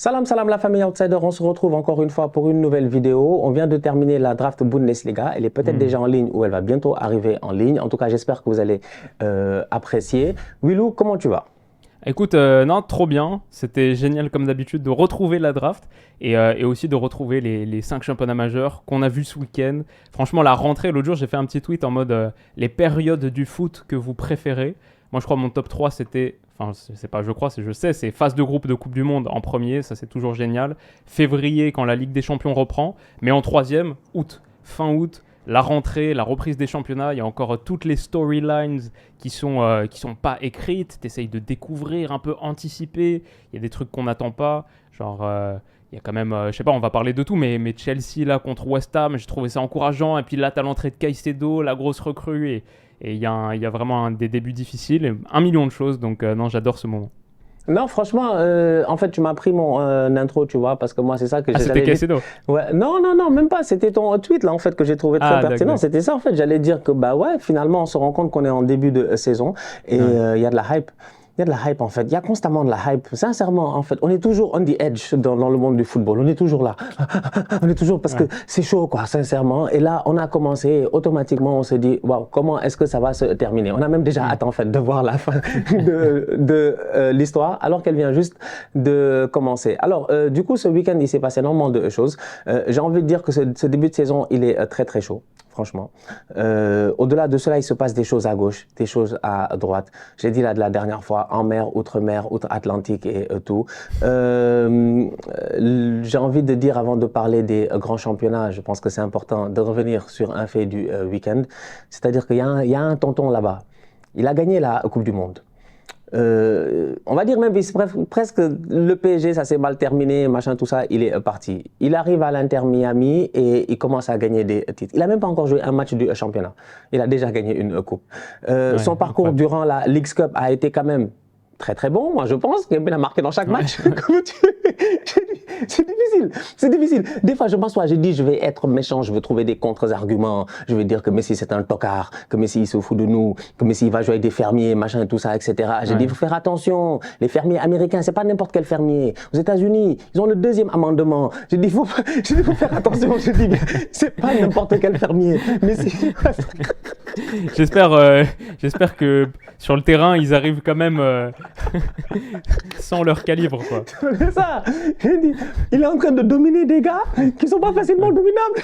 Salam salam la famille Outsider, on se retrouve encore une fois pour une nouvelle vidéo. On vient de terminer la draft Bundesliga, elle est peut-être déjà en ligne ou elle va bientôt arriver en ligne. En tout cas, j'espère que vous allez apprécier. Willou, comment tu vas? Écoute, non, trop bien. C'était génial comme d'habitude de retrouver la draft et aussi de retrouver les 5 championnats majeurs qu'on a vus ce week-end. Franchement, la rentrée, l'autre jour, j'ai fait un petit tweet en mode les périodes du foot que vous préférez. Moi, je crois que mon top 3, c'était, enfin, c'est pas je crois, c'est je sais, c'est phase de groupe de Coupe du Monde en premier, ça c'est toujours génial. Février, quand la Ligue des Champions reprend. Mais en troisième, août, fin août. La rentrée, la reprise des championnats, il y a encore toutes les storylines qui sont pas écrites. Tu essayes de découvrir, un peu anticiper. Il y a des trucs qu'on n'attend pas. Genre, il y a quand même, je sais pas, on va parler de tout, mais Chelsea là contre West Ham, j'ai trouvé ça encourageant. Et puis là, t'as l'entrée de Caicedo, la grosse recrue. Et il y a vraiment des débuts difficiles. Et 1 million de choses. Donc, non, j'adore ce moment. Non, franchement, en fait, tu m'as pris mon intro, tu vois, parce que moi, c'est ça que Ah, c'était j'allais dire. Caicedo. Ouais, non, même pas. C'était ton tweet, là, en fait, que j'ai trouvé très Ah, pertinent. d'accord. C'était ça, en fait. J'allais dire que, bah ouais, finalement, on se rend compte qu'on est en début de saison et il Ouais. y a de la hype. Il y a de la hype, en fait. Il y a constamment de la hype. Sincèrement, en fait, on est toujours on the edge dans le monde du football. On est toujours là. On est toujours parce que Ouais. c'est chaud, quoi, sincèrement. Et là, on a commencé et automatiquement, on se dit, waouh, comment est-ce que ça va se terminer? On a même déjà hâte, en fait, de voir la fin de l'histoire, alors qu'elle vient juste de commencer. Alors, du coup, ce week-end, il s'est passé énormément de choses. J'ai envie de dire que ce début de saison, il est très, très chaud. Franchement. Au-delà de cela, il se passe des choses à gauche, des choses à droite. J'ai dit là de la dernière fois, en mer, outre-Atlantique et tout. J'ai envie de dire, avant de parler des grands championnats, je pense que c'est important de revenir sur un fait du week-end. C'est-à-dire qu'il y a un tonton là-bas. Il a gagné la Coupe du Monde. On va dire même presque le PSG, ça s'est mal terminé, machin, tout ça, il est parti. Il arrive à l'Inter Miami et il commence à gagner des titres. Il n'a même pas encore joué un match du championnat. Il a déjà gagné une coupe. Ouais, Son parcours incroyable. durant la Leagues Cup a été quand même très très bon, moi je pense. Il a marqué dans chaque Ouais. match. C'est difficile, c'est difficile. Des fois je m'assois, je dis je vais être méchant, je vais trouver des contre-arguments, je vais dire que Messi c'est un tocard, que Messi il se fout de nous, que Messi il va jouer avec des fermiers, machin et tout ça, etc. J'ai dit il faut faire attention, les fermiers américains, c'est pas n'importe quel fermier. Aux États-Unis, ils ont le 2e amendement. J'ai dit faut faire attention, je dis c'est pas n'importe quel fermier. Messi. J'espère que sur le terrain, ils arrivent quand même sans leur calibre, quoi. C'est ça. J'ai dit, il est en train de dominer des gars qui sont pas facilement dominables.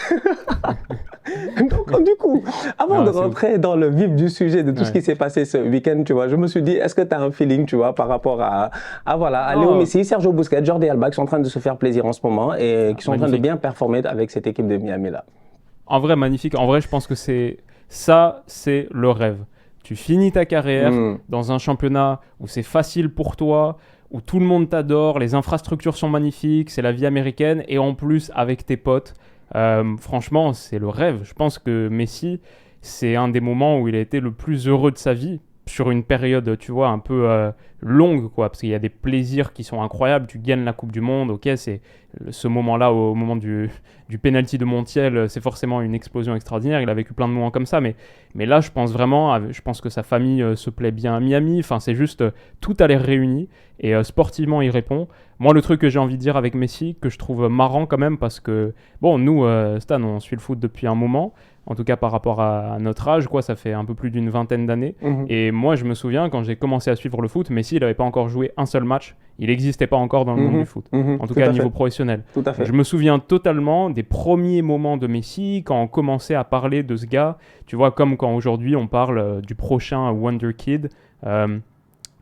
Donc, du coup, avant Non, de c'est ouf. rentrer dans le vif du sujet de tout ce Ouais. qui s'est passé ce week-end, tu vois, je me suis dit, est-ce que tu as un feeling, tu vois, par rapport à Léo Oh, Messi, Sergio Busquets, Jordi Alba, qui sont en train de se faire plaisir en ce moment et qui sont en train de magnifique. bien performer avec cette équipe de Miami là. En vrai, magnifique. En vrai, je pense que c'est le rêve. Tu finis ta carrière Mm. dans un championnat où c'est facile pour toi, où tout le monde t'adore, les infrastructures sont magnifiques, c'est la vie américaine, et en plus avec tes potes. Franchement, c'est le rêve. Je pense que Messi, c'est un des moments où il a été le plus heureux de sa vie sur une période, tu vois, un peu longue, quoi, parce qu'il y a des plaisirs qui sont incroyables. Tu gagnes la Coupe du Monde, ok, c'est ce moment-là, au moment du penalty de Montiel, c'est forcément une explosion extraordinaire. Il a vécu plein de moments comme ça, mais là, je pense vraiment, je pense que sa famille se plaît bien à Miami. Enfin, c'est juste, tout a l'air réuni, et sportivement, il répond. Moi, le truc que j'ai envie de dire avec Messi, que je trouve marrant quand même, parce que, bon, nous, Stan, on suit le foot depuis un moment, en tout cas par rapport à notre âge, quoi, ça fait un peu plus d'une vingtaine d'années. Mhm. Et moi, je me souviens, quand j'ai commencé à suivre le foot, Messi, il n'avait pas encore joué un seul match. Il n'existait pas encore dans le monde du foot. En tout Tout cas, à à niveau fait. professionnel. Tout à Donc, fait. je me souviens totalement des premiers moments de Messi, quand on commençait à parler de ce gars. Tu vois, comme quand aujourd'hui, on parle du prochain Wonder Kid.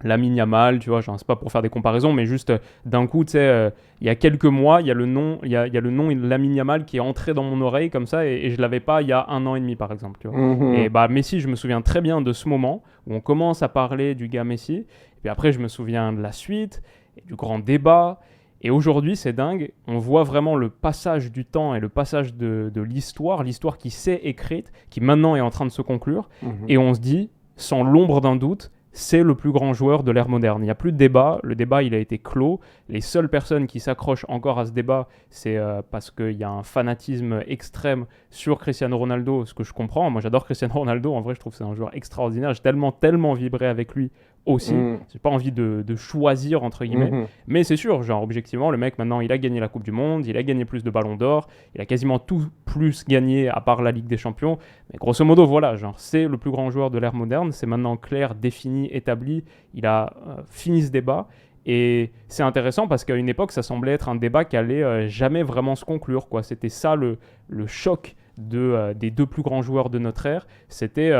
Lamine Yamal, tu vois, genre, c'est pas pour faire des comparaisons, mais juste d'un coup, tu sais, il y a quelques mois, il y a le nom Lamine Yamal qui est entré dans mon oreille comme ça, et je l'avais pas il y a 1 an et demi, par exemple, tu vois. Et Mhm. bah Messi, je me souviens très bien de ce moment où on commence à parler du gars Messi, et puis après, je me souviens de la suite, et du grand débat. Et aujourd'hui, c'est dingue, on voit vraiment le passage du temps et le passage de l'histoire qui s'est écrite, qui maintenant est en train de se conclure, Mhm. et on se dit, sans l'ombre d'un doute, c'est le plus grand joueur de l'ère moderne. Il n'y a plus de débat, le débat il a été clos. Les seules personnes qui s'accrochent encore à ce débat, c'est parce qu'il y a un fanatisme extrême sur Cristiano Ronaldo, ce que je comprends. Moi j'adore Cristiano Ronaldo, en vrai je trouve que c'est un joueur extraordinaire. J'ai tellement vibré avec lui aussi. J'ai pas envie de choisir, entre guillemets. Mais c'est sûr, genre, objectivement, le mec, maintenant, il a gagné la Coupe du Monde, il a gagné plus de ballons d'or, il a quasiment tout plus gagné à part la Ligue des Champions. Mais grosso modo, voilà, genre, c'est le plus grand joueur de l'ère moderne. C'est maintenant clair, défini, établi. Il a fini ce débat. Et c'est intéressant parce qu'à une époque, ça semblait être un débat qui allait jamais vraiment se conclure, quoi. C'était ça le choc des deux plus grands joueurs de notre ère. C'était...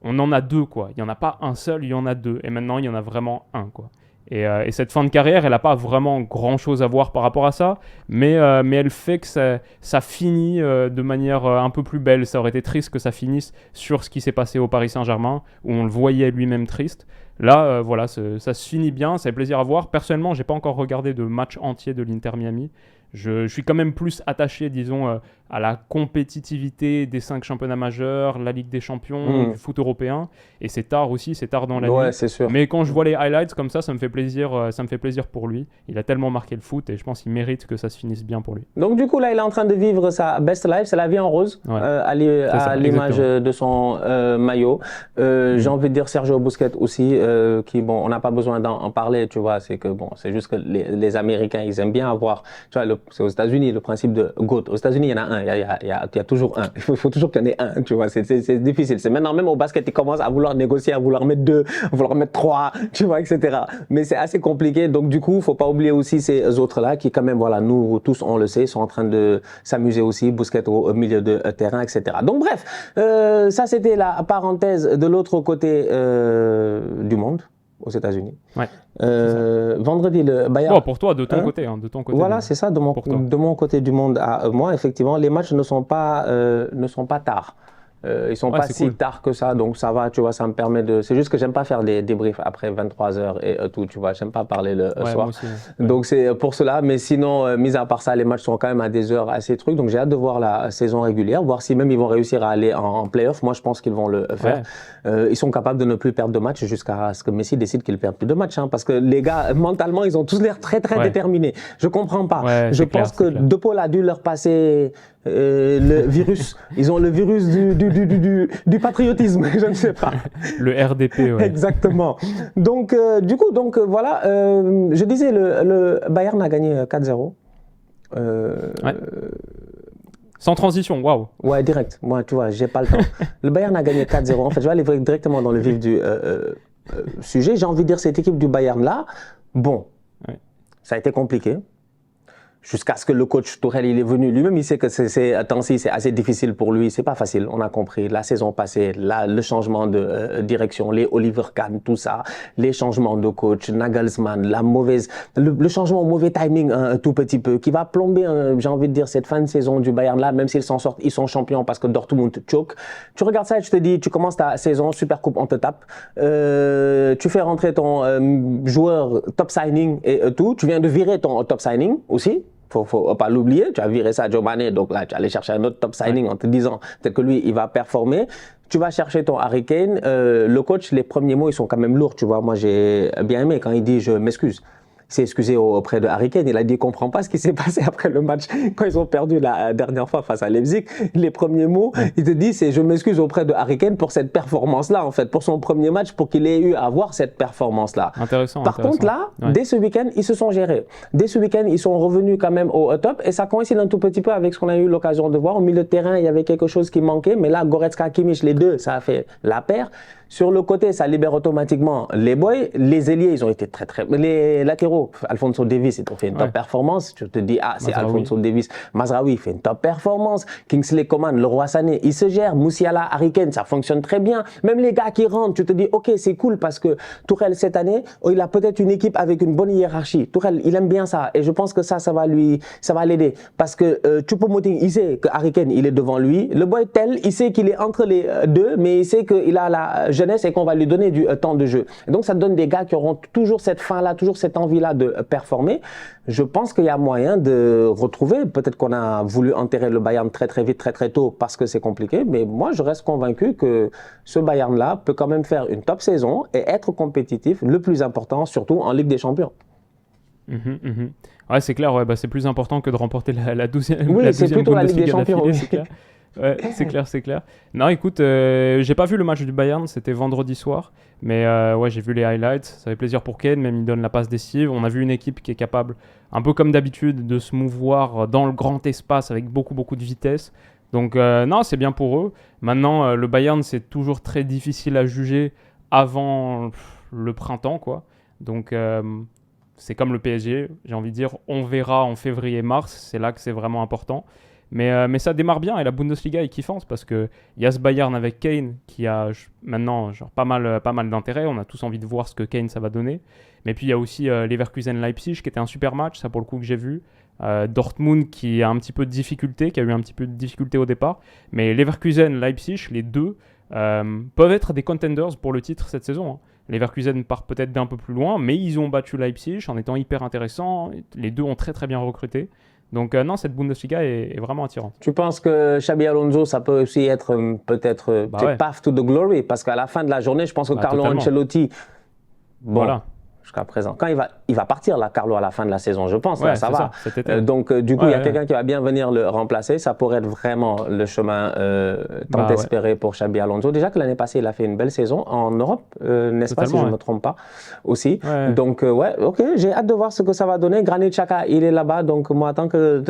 on en a deux, quoi. Il n'y en a pas un seul, il y en a deux. Et maintenant, il y en a vraiment un, quoi. Et cette fin de carrière, elle n'a pas vraiment grand-chose à voir par rapport à ça, mais elle fait que ça finit de manière un peu plus belle. Ça aurait été triste que ça finisse sur ce qui s'est passé au Paris Saint-Germain, où on le voyait lui-même triste. Là, voilà, ça se finit bien, ça fait plaisir à voir. Personnellement, je n'ai pas encore regardé de match entier de l'Inter Miami. Je suis quand même plus attaché, disons, à la compétitivité des 5 championnats majeurs, la Ligue des Champions, du foot européen. Et c'est tard aussi, c'est tard dans la nuit. C'est sûr. Mais quand je vois les highlights comme ça me fait plaisir pour lui. Il a tellement marqué le foot et je pense qu'il mérite que ça se finisse bien pour lui. Donc du coup, là, il est en train de vivre sa best life, c'est la vie en rose, à l'image de son maillot. J'ai envie de dire Sergio Busquets aussi, qui, bon, on n'a pas besoin d'en parler, tu vois, c'est que, bon, c'est juste que les Américains, ils aiment bien avoir, tu vois, c'est aux États-Unis, le principe de GOAT. Aux États-Unis, il y en a un, il y a toujours un. Il faut toujours qu'il y en ait un, tu vois, c'est difficile. C'est maintenant, même au basket, ils commencent à vouloir négocier, à vouloir mettre 2, à vouloir mettre 3, tu vois, etc. Mais c'est assez compliqué. Donc, du coup, il faut pas oublier aussi ces autres-là qui, quand même, voilà, nous tous, on le sait, sont en train de s'amuser aussi, Busquets au milieu de terrain, etc. Donc, bref, ça, c'était la parenthèse de l'autre côté du monde. Aux États-Unis. Vendredi, le Bayern. Bon, pour toi, de ton côté, de ton côté. Voilà, c'est ça, de mon côté du monde à moi. Effectivement, les matchs ne sont pas tard. Ils sont pas si tard que ça, donc ça va, tu vois, ça me permet de... C'est juste que j'aime pas faire des débriefs après 23h et tout, tu vois, j'aime pas parler le soir. Aussi, donc c'est pour cela, mais sinon, mis à part ça, les matchs sont quand même à des heures assez trucs, donc j'ai hâte de voir la saison régulière, voir si même ils vont réussir à aller en play-off. Moi, je pense qu'ils vont le faire. Ils sont capables de ne plus perdre de matchs jusqu'à ce que Messi décide qu'il ne perde plus de matchs, hein, parce que les gars, mentalement, ils ont tous l'air très déterminés. Je comprends pas. Je pense que De Paul a dû leur passer le virus. Ils ont le virus du patriotisme, je ne sais pas. Le RDP, ouais. Exactement. Donc, du coup, voilà, je disais, le Bayern a gagné 4-0. Sans transition, waouh. Ouais, direct. Moi, tu vois, j'ai pas le temps. Le Bayern a gagné 4-0. En fait, je vais aller directement dans le vif du sujet. J'ai envie de dire, cette équipe du Bayern-là, bon, ça a été compliqué. Jusqu'à ce que le coach Tuchel, il est venu lui-même, il sait que c'est assez difficile pour lui, c'est pas facile, on a compris, la saison passée, le changement de direction, les Oliver Kahn, tout ça, les changements de coach, Nagelsmann, le changement au mauvais timing un tout petit peu, qui va plomber, j'ai envie de dire, cette fin de saison du Bayern là, même s'ils s'en sortent, ils sont champions parce que Dortmund choke. Tu regardes ça et tu te dis, tu commences ta saison, super coupe, on te tape, tu fais rentrer ton joueur top signing et tout, tu viens de virer ton top signing aussi. Faut pas l'oublier, tu as viré ça à Sadio Mané, donc là tu allais chercher un autre top signing en te disant peut-être que lui il va performer. Tu vas chercher ton Harry Kane, le coach, les premiers mots ils sont quand même lourds, tu vois. Moi j'ai bien aimé quand il dit je m'excuse. Il s'est excusé auprès de Harry Kane. Il a dit qu'il ne comprend pas ce qui s'est passé après le match quand ils ont perdu la dernière fois face à Leipzig. Les premiers mots, il te dit c'est je m'excuse auprès de Harry Kane pour cette performance-là, en fait, pour son premier match, pour qu'il ait eu à avoir cette performance-là. Intéressant. Par contre, là, dès ce week-end, ils se sont gérés. Dès ce week-end, ils sont revenus quand même au top et ça coïncide un tout petit peu avec ce qu'on a eu l'occasion de voir. Au milieu de terrain, il y avait quelque chose qui manquait, mais là, Goretzka, Kimmich, les deux, ça a fait la paire. Sur le côté, ça libère automatiquement les boys. Les ailiers, ils ont été très... Les latéraux, Alphonso Davies, ils ont fait une top performance. Tu te dis, c'est Alphonso Davies. Mazraoui fait une top performance. Kingsley Coman, Leroy Sané, il se gère. Musiala, Harry Kane, ça fonctionne très bien. Même les gars qui rentrent, tu te dis, ok, c'est cool parce que Tuchel, cette année, il a peut-être une équipe avec une bonne hiérarchie. Tuchel, il aime bien ça. Et je pense que ça va l'aider. Parce que Choupo-Moting, il sait que Harry Kane, il est devant lui. Le boy tel, il sait qu'il est entre les deux, mais il sait qu'il a la jeunesse et qu'on va lui donner du temps de jeu. Et donc, ça donne des gars qui auront toujours cette faim-là, toujours cette envie-là de performer. Je pense qu'il y a moyen de retrouver. Peut-être qu'on a voulu enterrer le Bayern très vite, très tôt parce que c'est compliqué. Mais moi, je reste convaincu que ce Bayern-là peut quand même faire une top saison et être compétitif, le plus important, surtout en Ligue des Champions. Ouais, c'est clair, c'est plus important que de remporter la 12e. Oui, c'est plutôt la Ligue des Champions. Ouais, c'est clair, c'est clair. Non, écoute, j'ai pas vu le match du Bayern, c'était vendredi soir, mais ouais, j'ai vu les highlights. Ça fait plaisir pour Kane, même il donne la passe décisive. On a vu une équipe qui est capable, un peu comme d'habitude, de se mouvoir dans le grand espace avec beaucoup, beaucoup de vitesse. Donc, non, c'est bien pour eux. Maintenant, le Bayern, c'est toujours très difficile à juger avant le printemps, quoi. Donc, c'est comme le PSG, j'ai envie de dire, on verra en février-mars, c'est là que c'est vraiment important. Mais ça démarre bien et la Bundesliga est kiffante parce qu'il y a ce Bayern avec Kane qui a maintenant genre, pas mal d'intérêt. On a tous envie de voir ce que Kane ça va donner. Mais puis il y a aussi Leverkusen-Leipzig qui était un super match, ça pour le coup que j'ai vu. Dortmund qui a un petit peu de difficulté, qui a eu un petit peu de difficulté au départ. Mais Leverkusen-Leipzig, les deux peuvent être des contenders pour le titre cette saison. Hein. Leverkusen part peut-être d'un peu plus loin, mais ils ont battu Leipzig en étant hyper intéressants. Les deux ont très très bien recruté. Donc non, cette Bundesliga est vraiment attirante. Tu penses que Xabi Alonso, ça peut aussi être peut-être path to the glory? Parce qu'à la fin de la journée, je pense que Carlo totalement. Ancelotti, voilà. Jusqu'à présent, quand il va partir là, Carlo, à la fin de la saison, je pense, ouais, là, ça va. Donc du coup, il y a quelqu'un qui va bien venir le remplacer. Ça pourrait être vraiment le chemin tant espéré pour Xabi Alonso. Déjà que l'année passée, il a fait une belle saison en Europe, n'est-ce pas, si je ne me trompe pas, aussi. Ouais. Donc ok, j'ai hâte de voir ce que ça va donner. Granit Xhaka, il est là-bas, donc moi, tant que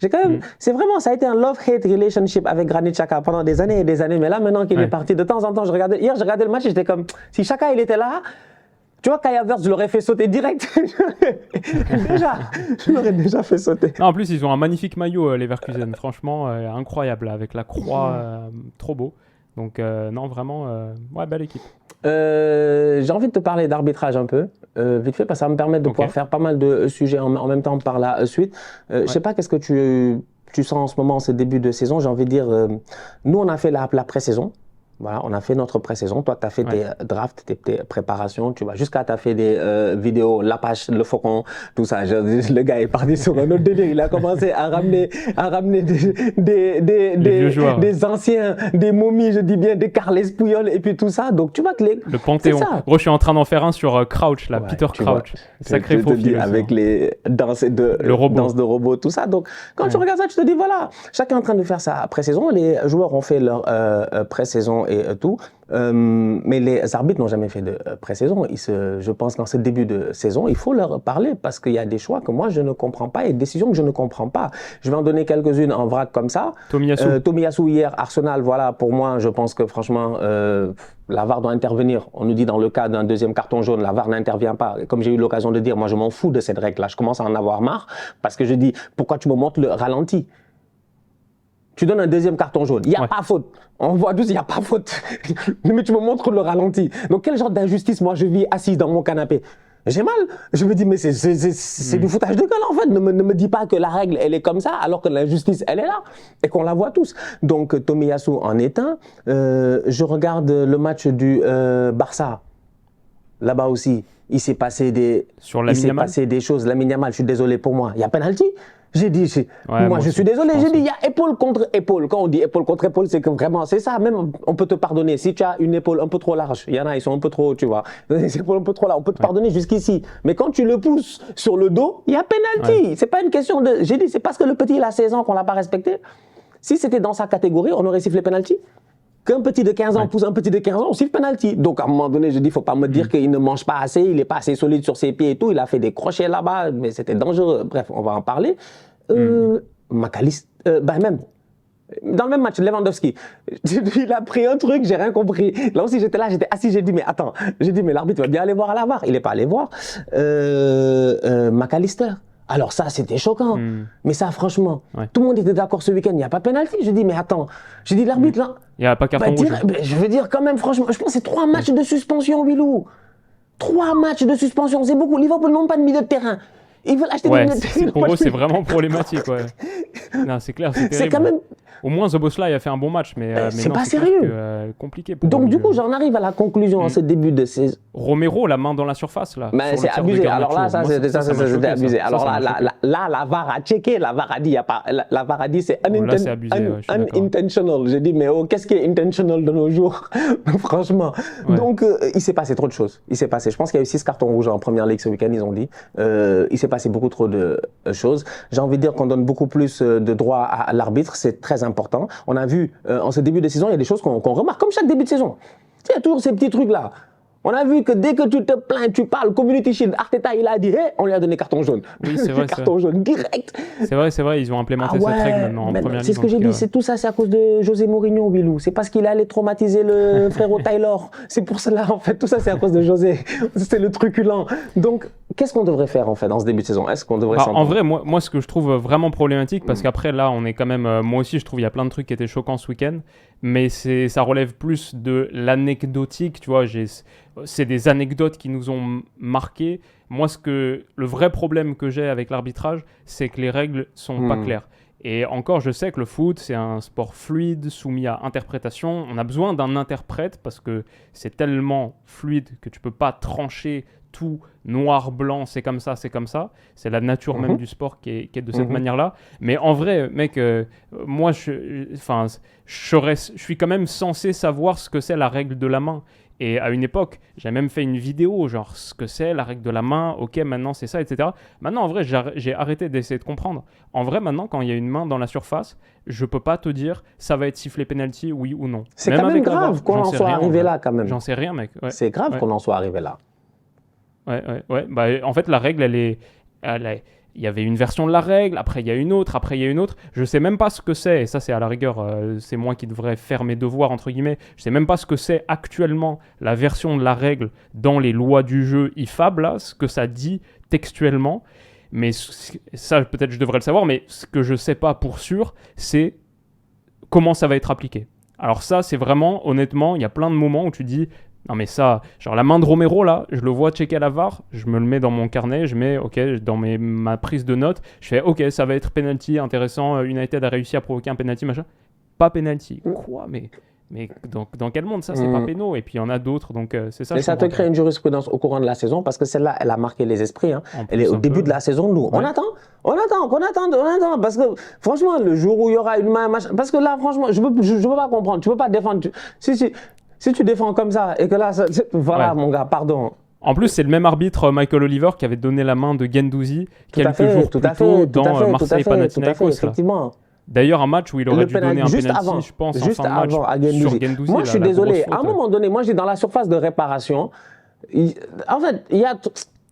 j'ai quand même, c'est vraiment, ça a été un love-hate relationship avec Granit Xhaka pendant des années et des années. Mais là, maintenant qu'il est parti, de temps en temps, hier, je regardais le match et j'étais comme, si Xhaka, il était là. Tu vois, Kai Havertz, je l'aurais fait sauter direct. Je l'aurais déjà fait sauter. Non, en plus, ils ont un magnifique maillot, Leverkusen. Franchement, incroyable, avec la croix, trop beau. Donc, non, vraiment, belle équipe. J'ai envie de te parler d'arbitrage un peu, vite fait, parce que ça va me permettre de pouvoir faire pas mal de sujets en même temps par la suite. Je sais pas, qu'est-ce que tu sens en ce moment, ce début de saison? J'ai envie de dire, nous, on a fait la pré-saison. Voilà, on a fait notre pré-saison. Toi, tu as fait tes drafts, tes préparations. Tu vois, jusqu'à tu as fait des vidéos, l'Apache, le Faucon, tout ça. Le gars est parti sur un autre délire. Il a commencé à ramener des anciens, des momies, je dis bien, des Carles Puyol et puis tout ça. Donc, tu vois que le Panthéon. Gros, je suis en train d'en faire un sur Crouch, là, Peter Crouch. Sacré profil. Avec les danses de robots, tout ça. Donc, quand tu regardes ça, tu te dis, voilà, chacun est en train de faire sa pré-saison. Les joueurs ont fait leur pré-saison et tout. Mais les arbitres n'ont jamais fait de pré-saison. Je pense qu'en ce début de saison, il faut leur parler parce qu'il y a des choix que moi, je ne comprends pas et des décisions que je ne comprends pas. Je vais en donner quelques-unes en vrac comme ça. Tomiyasu hier, Arsenal, voilà, pour moi, je pense que franchement, la VAR doit intervenir. On nous dit dans le cas d'un deuxième carton jaune, la VAR n'intervient pas. Comme j'ai eu l'occasion de dire, moi, je m'en fous de cette règle-là. Je commence à en avoir marre parce que je dis, pourquoi tu me montres le ralenti? Tu donnes un deuxième carton jaune, il n'y a pas faute. On voit tous, il n'y a pas faute. Mais tu me montres le ralenti. Donc, quel genre d'injustice, moi, je vis assise dans mon canapé? J'ai mal. Je me dis, mais c'est du foutage de gueule, en fait. Ne me dis pas que la règle, elle est comme ça, alors que l'injustice, elle est là. Et qu'on la voit tous. Donc, Tomiyasu en est un. Je regarde le match du Barça. Là-bas aussi, il s'est passé des choses. Lamine Yamal, je suis désolé pour moi. Il y a penalty. J'ai dit, moi je suis désolé, j'ai dit, il y a épaule contre épaule. Quand on dit épaule contre épaule, c'est que vraiment, c'est ça. Même, on peut te pardonner. Si tu as une épaule un peu trop large, il y en a, ils sont un peu trop, tu vois. Les épaules un peu trop larges, on peut te pardonner jusqu'ici. Mais quand tu le pousses sur le dos, il y a penalty. C'est pas une question de. J'ai dit, c'est parce que le petit, il a 16 ans qu'on l'a pas respecté. Si c'était dans sa catégorie, on aurait sifflé penalty. Qu'un petit de 15 ans pousse un petit de 15 ans, on siffle penalty. Donc à un moment donné, je dis, faut pas me dire qu'il ne mange pas assez, il est pas assez solide sur ses pieds et tout. Il a fait des crochets là-bas, mais c'était dangereux. Bref, on va en parler. McAllister, même dans le même match, Lewandowski, il a pris un truc, j'ai rien compris. Là aussi, j'étais assis, j'ai dit, mais attends, mais l'arbitre va bien aller voir à la VAR. Il n'est pas allé voir. McAllister. Alors ça, c'était choquant. Mais ça, franchement, tout le monde était d'accord ce week-end, il n'y a pas pénalty. Je dis, mais attends, j'ai dit, l'arbitre là. Il n'y a pas carton rouge. Je veux dire, quand même, franchement, je pense que c'est 3 matchs de suspension, Willou. 3 matchs de suspension, c'est beaucoup. Liverpool n'ont pas de milieu de terrain. Ils veulent acheter des milieux de terrain. Pour eux, c'est vraiment problématique. Non, c'est clair, c'est terrible. C'est quand même. Au moins, Szoboszlai a fait un bon match, mais c'est non, pas sérieux. Compliqué pour donc, du coup, j'en arrive à la conclusion en ce début de saison. Romero, la main dans la surface, là. Mais c'est abusé. Alors là, ça c'était abusé. Alors là, la VAR a checké, la VAR a dit, la VAR a dit, c'est unintentional. J'ai dit, mais qu'est-ce qui est intentional de nos jours? Franchement. Donc, il s'est passé trop de choses. Je pense qu'il y a eu 6 cartons rouges en première ligue ce week-end, ils ont dit. Il s'est passé beaucoup trop de choses. J'ai envie de dire qu'on donne beaucoup plus de droits à l'arbitre. C'est très très important. On a vu en ce début de saison, il y a des choses qu'on remarque, comme chaque début de saison. Il y a toujours ces petits trucs-là. On a vu que dès que tu te plains, tu parles, Community Shield, Arteta, il a dit, hey, on lui a donné carton jaune. Oui, c'est vrai. Carton jaune direct. C'est vrai, ils ont implémenté cette règle maintenant en première ligue. C'est ce que j'ai dit, c'est tout ça, c'est à cause de José Mourinho, Bilou. C'est parce qu'il allait traumatiser le frérot Taylor. C'est pour cela, en fait, tout ça, c'est à cause de José. C'est le truculent. Donc, qu'est-ce qu'on devrait faire, en fait, dans ce début de saison? Est-ce qu'on devrait En vrai, moi, ce que je trouve vraiment problématique, parce qu'après, là, on est quand même... moi aussi, je trouve qu'il y a plein de trucs qui étaient choquants ce week-end, mais ça relève plus de l'anecdotique, tu vois. C'est des anecdotes qui nous ont marqués. Moi, le vrai problème que j'ai avec l'arbitrage, c'est que les règles sont pas claires. Et encore, je sais que le foot, c'est un sport fluide, soumis à interprétation. On a besoin d'un interprète parce que c'est tellement fluide que tu peux pas trancher tout noir, blanc, c'est comme ça, c'est comme ça. C'est la nature même du sport qui est de cette manière-là. Mais en vrai, mec, moi, je suis quand même censé savoir ce que c'est la règle de la main. Et à une époque, j'ai même fait une vidéo, genre ce que c'est la règle de la main, ok, maintenant c'est ça, etc. Maintenant, en vrai, j'ai arrêté d'essayer de comprendre. En vrai, maintenant, quand il y a une main dans la surface, je peux pas te dire ça va être sifflé penalty, oui ou non. C'est quand même grave qu'on en soit arrivé là, quand même. J'en sais rien, mec. Ouais. C'est grave qu'on en soit arrivé là. Ouais. Bah, en fait, la règle, il y avait une version de la règle, après il y a une autre, après il y a une autre. Je sais même pas ce que c'est, et ça c'est à la rigueur, c'est moi qui devrais faire mes devoirs, entre guillemets. Je sais même pas ce que c'est actuellement la version de la règle dans les lois du jeu IFAB, là, ce que ça dit textuellement. Mais ça, peut-être je devrais le savoir, mais ce que je sais pas pour sûr, c'est comment ça va être appliqué. Alors ça, c'est vraiment, honnêtement, il y a plein de moments où tu dis... Non mais ça, genre la main de Romero là, je le vois checker à la VAR, je me le mets dans mon carnet, je mets ok dans ma prise de notes, je fais ok ça va être penalty intéressant, United a réussi à provoquer un penalty machin, pas penalty, quoi mais dans quel monde ça c'est pas péno, et puis il y en a d'autres, donc c'est ça. Et ça te crée une jurisprudence au courant de la saison parce que celle-là elle a marqué les esprits, hein. Elle est au début de la saison, nous on attend parce que franchement le jour où il y aura une main machin, parce que là franchement je peux pas comprendre, tu peux pas défendre, si tu défends comme ça et que là, voilà mon gars, pardon. En plus, c'est le même arbitre, Michael Oliver, qui avait donné la main de Guendouzi quelques jours plus tôt dans Marseille-Panathinaikos. Effectivement. D'ailleurs, un match où il aurait dû donner un penalty, je pense, en fin de match sur Guendouzi. Moi, je suis désolé. À un moment donné, moi, je dis dans la surface de réparation, en fait,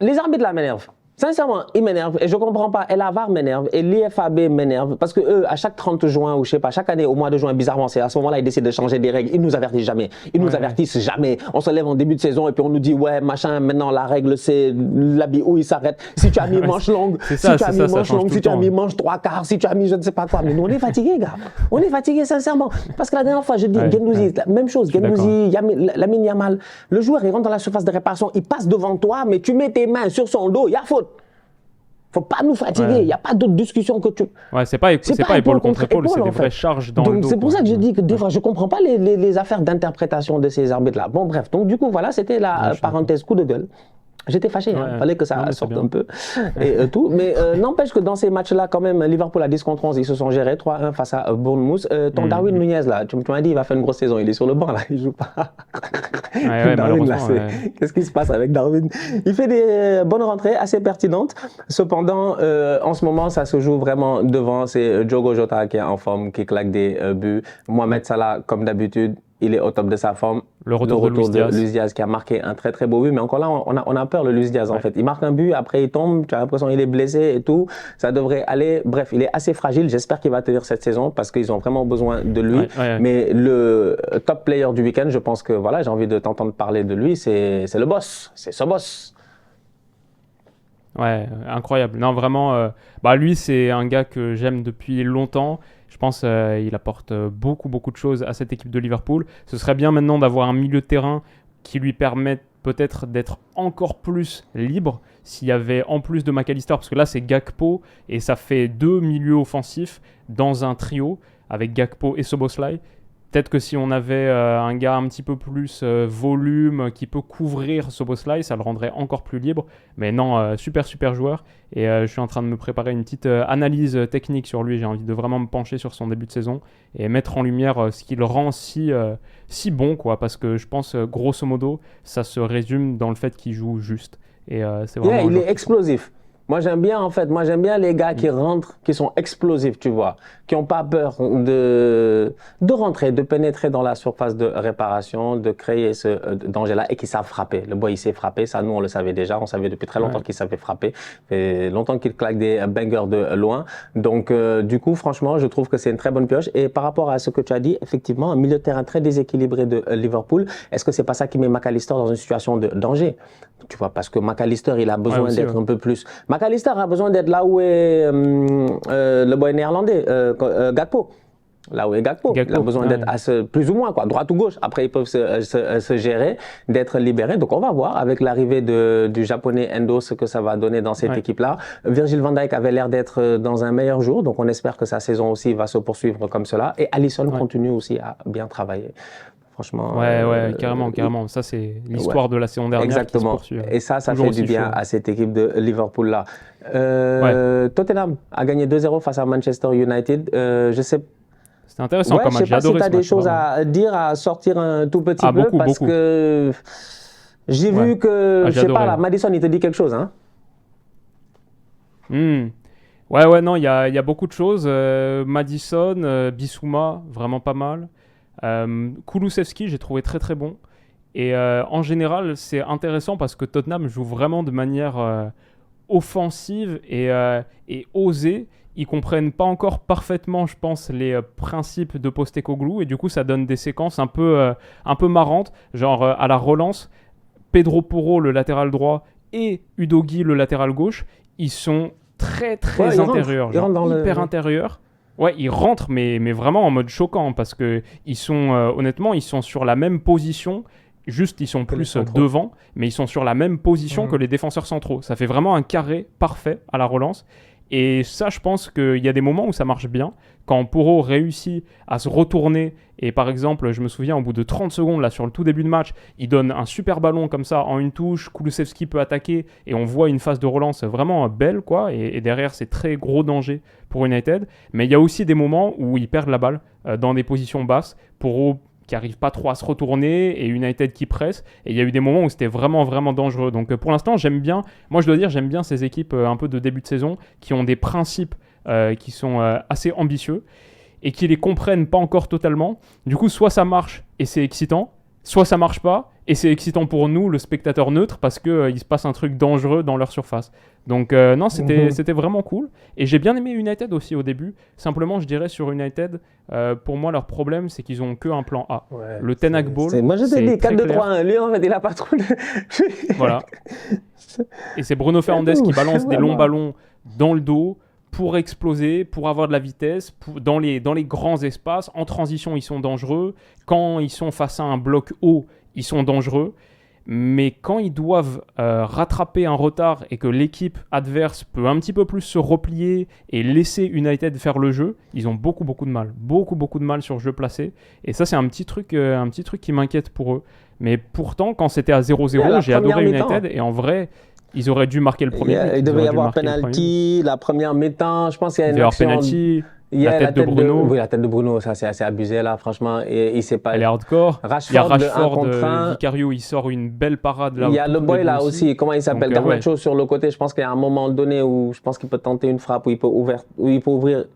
les arbitres là m'énervent. Sincèrement, ils m'énervent et je comprends pas. Et la VAR m'énerve et l'IFAB m'énerve parce que eux, à chaque 30 juin ou je sais pas, chaque année au mois de juin, bizarrement, c'est à ce moment-là, ils décident de changer des règles. Ils nous avertissent jamais. Ils nous avertissent jamais. On se lève en début de saison et puis on nous dit ouais, machin, maintenant la règle c'est l'habit où il s'arrête. Si tu as mis manche longue, si tu as mis manche longue, si tu as mis manche 3/4, si tu as mis je ne sais pas quoi. Mais nous, on est fatigués, gars. On est fatigués, sincèrement. Parce que la dernière fois, je dis Guendouzi, même chose. Guendouzi, Lamine Yamal, le joueur, il rentre dans la surface de réparation, il passe devant toi, mais tu mets tes mains sur son dos, il y a faute. Faut pas nous fatiguer, il n'y a pas d'autre discussion que tu... Ouais, c'est pas épaule contre épaule, c'est des vraies charges dans le dos. Donc c'est pour ça que je dis que des fois, je comprends pas les affaires d'interprétation de ces arbitres-là. Bon bref, donc du coup, voilà, c'était la parenthèse coup de gueule. J'étais fâché, il fallait que ça sorte un peu et tout. Mais n'empêche que dans ces matchs-là, quand même, Liverpool à 10 contre 11, ils se sont gérés 3-1 face à Bournemouth. Ton Darwin Nunez, là, tu m'as dit il va faire une grosse saison, il est sur le banc, là, il joue pas. Darwin, là, qu'est-ce qui se passe avec Darwin? Il fait des bonnes rentrées assez pertinentes. Cependant, en ce moment, ça se joue vraiment devant. C'est Diogo Jota qui est en forme, qui claque des buts. Mohamed Salah, comme d'habitude, il est au top de sa forme. Le retour de Luis Diaz qui a marqué un très très beau but. Mais encore là, on a peur, le Luis Diaz en fait. Il marque un but, après il tombe, tu as l'impression qu'il est blessé et tout. Ça devrait aller. Bref, il est assez fragile. J'espère qu'il va tenir cette saison parce qu'ils ont vraiment besoin de lui. Mais le top player du week-end, je pense que voilà, j'ai envie de t'entendre parler de lui. C'est le boss. C'est ce boss. Ouais, incroyable. Non, vraiment, lui, c'est un gars que j'aime depuis longtemps. Je pense qu'il apporte beaucoup de choses à cette équipe de Liverpool. Ce serait bien maintenant d'avoir un milieu de terrain qui lui permette peut-être d'être encore plus libre s'il y avait en plus de McAllister, parce que là c'est Gakpo et ça fait 2 milieux offensifs dans un trio avec Gakpo et Szoboszlai. Peut-être que si on avait un gars un petit peu plus volume qui peut couvrir Szoboszlai, ça le rendrait encore plus libre. Mais non, super joueur. Et je suis en train de me préparer une petite analyse technique sur lui. J'ai envie de vraiment me pencher sur son début de saison et mettre en lumière ce qui le rend si bon, quoi. Parce que je pense, grosso modo, ça se résume dans le fait qu'il joue juste. Et c'est vraiment il est explosif. Moi, j'aime bien, en fait, les gars qui rentrent, qui sont explosifs, tu vois, qui n'ont pas peur de rentrer, de pénétrer dans la surface de réparation, de créer ce danger-là et qui savent frapper. Le boy, il sait frapper. Ça, nous, on le savait déjà. On savait depuis très longtemps qu'il savait frapper. Ça fait longtemps qu'il claque des bangers de loin. Donc, du coup, franchement, je trouve que c'est une très bonne pioche. Et par rapport à ce que tu as dit, effectivement, un milieu de terrain très déséquilibré de Liverpool, est-ce que c'est pas ça qui met McAllister dans une situation de danger? Tu vois, parce que McAllister, il a besoin d'être un peu plus... McAllister a besoin d'être là où est le boy néerlandais, Gakpo. Là où est Gakpo. Il a besoin d'être plus ou moins, quoi, droite ou gauche. Après, ils peuvent se gérer, d'être libérés. Donc, on va voir avec l'arrivée du japonais Endo ce que ça va donner dans cette équipe-là. Virgil van Dijk avait l'air d'être dans un meilleur jour. Donc, on espère que sa saison aussi va se poursuivre comme cela. Et Alisson continue aussi à bien travailler. Franchement. Carrément. Ça, c'est l'histoire de la saison dernière. Exactement. Qui se poursuit, et ça fait du bien à cette équipe de Liverpool-là. Tottenham a gagné 2-0 face à Manchester United. Je sais. C'était intéressant comme match. Je sais pas si tu as des choses à dire, à sortir un tout petit peu. Parce que j'ai vu que, je sais pas, là, Maddison, il te dit quelque chose, hein? Non, il y a beaucoup de choses. Maddison, Bissouma, vraiment pas mal. Kulusevski, j'ai trouvé très très bon. Et en général, c'est intéressant parce que Tottenham joue vraiment de manière offensive et osée. Ils comprennent pas encore parfaitement, je pense, les principes de Postecoglou et du coup, ça donne des séquences un peu marrantes, genre à la relance, Pedro Porro, le latéral droit, et Udogie, le latéral gauche, ils sont très intérieurs, hyper intérieurs. Ouais, ils rentrent, mais vraiment en mode choquant, parce que ils sont, honnêtement, ils sont sur la même position, juste ils sont plus devant, mais ils sont sur la même position que les défenseurs centraux. Ça fait vraiment un carré parfait à la relance. Et ça, je pense qu'il y a des moments où ça marche bien. Quand Porro réussit à se retourner, et par exemple, je me souviens, au bout de 30 secondes, là, sur le tout début de match, il donne un super ballon comme ça en une touche, Kulusevski peut attaquer, et on voit une phase de relance vraiment belle, quoi. Et derrière, c'est très gros danger pour United. Mais il y a aussi des moments où ils perdent la balle dans des positions basses. Porro qui n'arrive pas trop à se retourner et United qui presse. Et il y a eu des moments où c'était vraiment dangereux. Donc pour l'instant, j'aime bien. Moi, je dois dire, j'aime bien ces équipes un peu de début de saison qui ont des principes qui sont assez ambitieux et qui les comprennent pas encore totalement. Du coup, soit ça marche et c'est excitant, soit ça marche pas et c'est excitant pour nous, le spectateur neutre, parce qu'il se passe un truc dangereux dans leur surface. Donc non, c'était vraiment cool. Et j'ai bien aimé United aussi au début. Simplement, je dirais sur United, pour moi, leur problème, c'est qu'ils ont qu'un plan A. Ouais, le Ten Hag Ball. Moi, je te dis 4-2-3-1. Lui, en fait, il a pas trop. Voilà. Et c'est Bruno Fernandes qui balance des longs ballons dans le dos pour exploser, pour avoir de la vitesse, dans les grands espaces. En transition, ils sont dangereux. Quand ils sont face à un bloc haut, ils sont dangereux. Mais quand ils doivent rattraper un retard et que l'équipe adverse peut un petit peu plus se replier et laisser United faire le jeu, ils ont beaucoup de mal. Beaucoup de mal sur le jeu placé. Et ça, c'est un petit truc qui m'inquiète pour eux. Mais pourtant, quand c'était à 0-0, j'ai adoré United. Et en vrai, ils auraient dû marquer le premier but. Il devait y avoir penalty, la première mi-temps. Je pense qu'il y a une action... penalty. La tête de Bruno. Oui, la tête de Bruno, ça c'est assez abusé là, franchement. Et il sait pas. Elle est hardcore. Rashford, il y a Rashford, Vicario, il sort une belle parade là. Il y a le boy là aussi, comment il s'appelle, Garnacho sur le côté. Je pense qu'il y a un moment donné où je pense qu'il peut tenter une frappe, où il peut ouvrir.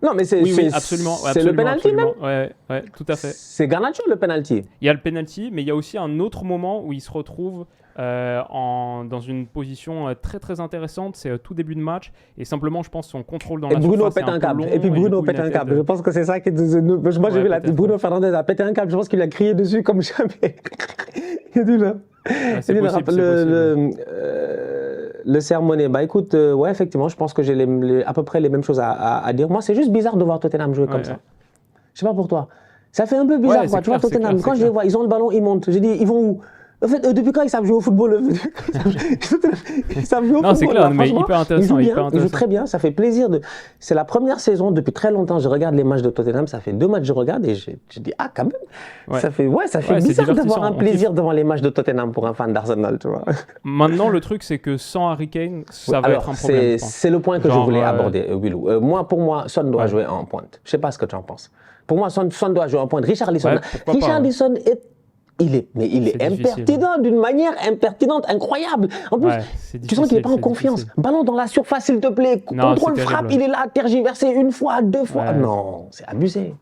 Non, mais c'est absolument. C'est le penalty même. Ouais, tout à fait. C'est Garnacho le penalty. Il y a le penalty, mais il y a aussi un autre moment où il se retrouve dans une position très intéressante. C'est tout début de match et simplement, je pense, son contrôle dans la surface. Bruno pète un câble. Et puis Bruno pète un câble. Je pense que c'est ça qui. Moi, j'ai vu Bruno Fernandes a pété un câble. Je pense qu'il a crié dessus comme jamais. Il a dit là. C'est possible. Le sermonné. Bah écoute, ouais, effectivement, je pense que j'ai à peu près les mêmes choses à dire. Moi, c'est juste bizarre de voir Tottenham jouer comme ça. Je sais pas pour toi. Ça fait un peu bizarre, quoi. Tu vois, Tottenham, quand je les vois, ils ont le ballon, ils montent. J'ai dit, ils vont où? En fait, depuis quand ils savent jouer au football? Ils savent jouer au football. Non, c'est clair, mais hyper intéressant. Ils jouent très bien, ça fait plaisir. C'est la première saison depuis très longtemps. Je regarde les matchs de Tottenham, ça fait 2 matchs que je regarde et je dis, ah, quand même. Ça fait bizarre d'avoir un plaisir devant les matchs de Tottenham pour un fan d'Arsenal, tu vois. Maintenant, le truc, c'est que sans Harry Kane, ça va être un problème. C'est le point que je voulais aborder, Willou. Pour moi, Son doit jouer en pointe. Je ne sais pas ce que tu en penses. Pour moi, Son doit jouer en pointe. Richarlison est il est impertinent d'une manière impertinente, incroyable. En plus, tu sens qu'il n'est pas en confiance. Difficile. Ballon dans la surface, s'il te plaît. Non, contrôle, frappe, il est là, tergiversé une fois, deux fois. Non, c'est abusé.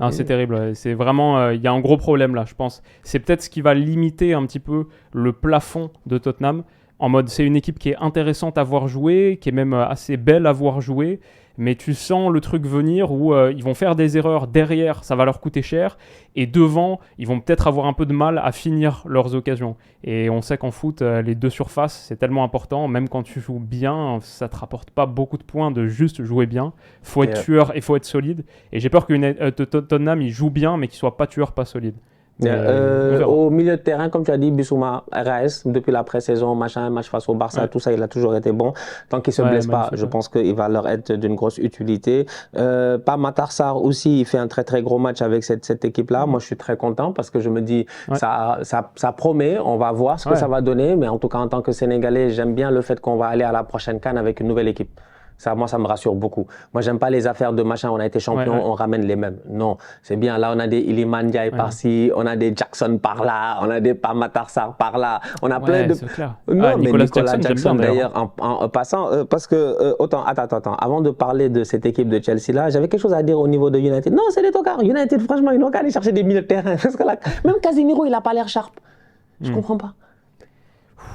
Non, c'est terrible. C'est vraiment, il y a un gros problème là, je pense. C'est peut-être ce qui va limiter un petit peu le plafond de Tottenham. En mode, c'est une équipe qui est intéressante à voir jouer, qui est même assez belle à voir jouer. Mais tu sens le truc venir où ils vont faire des erreurs derrière, ça va leur coûter cher. Et devant, ils vont peut-être avoir un peu de mal à finir leurs occasions. Et on sait qu'en foot, les deux surfaces, c'est tellement important. Même quand tu joues bien, ça ne te rapporte pas beaucoup de points de juste jouer bien. Il faut être tueur et il faut être solide. Et j'ai peur que Tottenham, il joue bien, mais qu'il ne soit pas tueur, pas solide. Au milieu de terrain, comme tu as dit, Bissouma, RAS, depuis la pré-saison, match face au Barça, tout ça, il a toujours été bon. Tant qu'il ne se blesse pas, je pense qu'il va leur être d'une grosse utilité. Pas Matar Sarr aussi, il fait un très très gros match avec cette équipe-là. Moi, je suis très content parce que je me dis, ça promet, on va voir ce que ça va donner. Mais en tout cas, en tant que Sénégalais, j'aime bien le fait qu'on va aller à la prochaine CAN avec une nouvelle équipe. Ça, moi, ça me rassure beaucoup. Moi, j'aime pas les affaires de machin, on a été champion, on ramène les mêmes. Non, c'est bien. Là, on a des Iliman Ndiaye par-ci, on a des Jackson par là, on a des Matar Sarr par là. On a plein de... C'est clair. Non, mais Nicolas Jackson d'ailleurs, en passant, parce que, attends, avant de parler de cette équipe de Chelsea-là, j'avais quelque chose à dire au niveau de United. Non, c'est les tocards. United, franchement, ils n'ont qu'à aller chercher des milieux de terrain. Parce que là, même Casemiro, il n'a pas l'air sharp. Je comprends pas.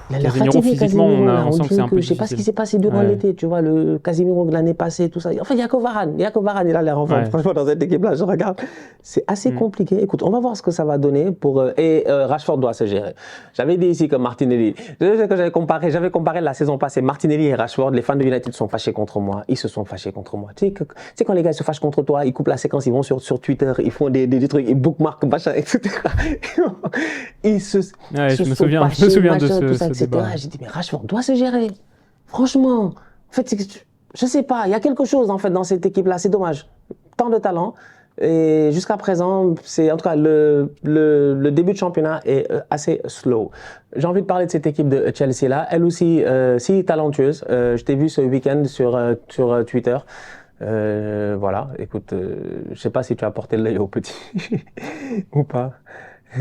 Il a l'air fatigué, physiquement, on sent que c'est un peu difficile. Je sais pas ce qui s'est passé durant l'été, tu vois, le Casemiro de l'année passée, tout ça. Enfin, il n'y a que Varane, il a l'air en forme. Franchement, dans cette équipe-là, je regarde. C'est assez compliqué. Écoute, on va voir ce que ça va donner pour... Rashford doit se gérer. J'avais dit ici que Martinelli... J'avais comparé la saison passée, Martinelli et Rashford, les fans de United sont fâchés contre moi. Ils se sont fâchés contre moi. Tu sais, quand les gars se fâchent contre toi, ils coupent la séquence, ils vont sur Twitter, ils font des trucs, ils bookmarkent, machin, etc. Je me souviens de ce débat. J'ai dit, mais Rashford doit se gérer. Franchement, en fait, je sais pas, il y a quelque chose en fait dans cette équipe-là, c'est dommage. Tant de talent. Et jusqu'à présent, en tout cas, le début de championnat est assez slow. J'ai envie de parler de cette équipe de Chelsea-là. Elle aussi, si talentueuse. Je t'ai vu ce week-end sur Twitter. Voilà, écoute, je sais pas si tu as porté l'œil aux petits ou pas.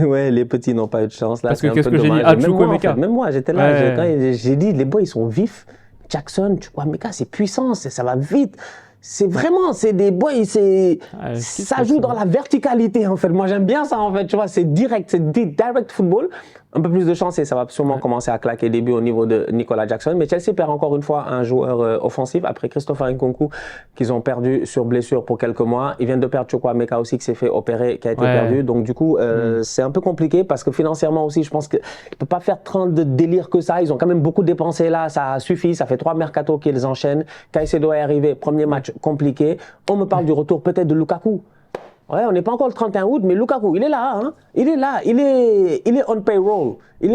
Ouais, les petits n'ont pas eu de chance. Là, parce que qu'est-ce que j'ai dit? Même moi, j'étais là. Quand j'ai dit, les boys, ils sont vifs. Jackson, Chukwuemeka, c'est puissant, ça va vite. C'est des boys, ça joue dans la verticalité, en fait. Moi, j'aime bien ça, en fait. Tu vois, c'est direct football. Un peu plus de chance et ça va sûrement commencer à claquer début au niveau de Nicolas Jackson. Mais Chelsea perd encore une fois un joueur offensif après Christopher Nkunku qu'ils ont perdu sur blessure pour quelques mois. Ils viennent de perdre Chukwuemeka aussi qui s'est fait opérer, qui a été perdu. Donc du coup, c'est un peu compliqué parce que financièrement aussi, je pense qu'ils ne peuvent pas faire tant de délire que ça. Ils ont quand même beaucoup dépensé là, ça suffit. Ça fait 3 mercatos qu'ils enchaînent. Caicedo est arrivé, premier match compliqué. On me parle du retour peut-être de Lukaku. Ouais, on n'est pas encore le 31 août, mais Lukaku, il est là, hein. Il est là, il est on payroll. Il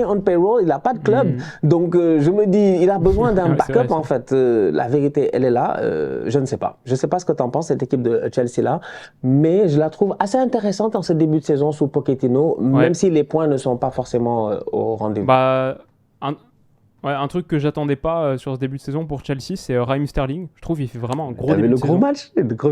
n'a pas de club. Donc, je me dis, il a besoin d'un backup, en fait. La vérité, elle est là. Je ne sais pas. Je ne sais pas ce que tu en penses, cette équipe de Chelsea-là. Mais je la trouve assez intéressante en ce début de saison sous Pochettino, même si les points ne sont pas forcément au rendez-vous. Un truc que j'attendais pas sur ce début de saison pour Chelsea, c'est Raheem Sterling. Je trouve qu'il fait vraiment un gros début de saison.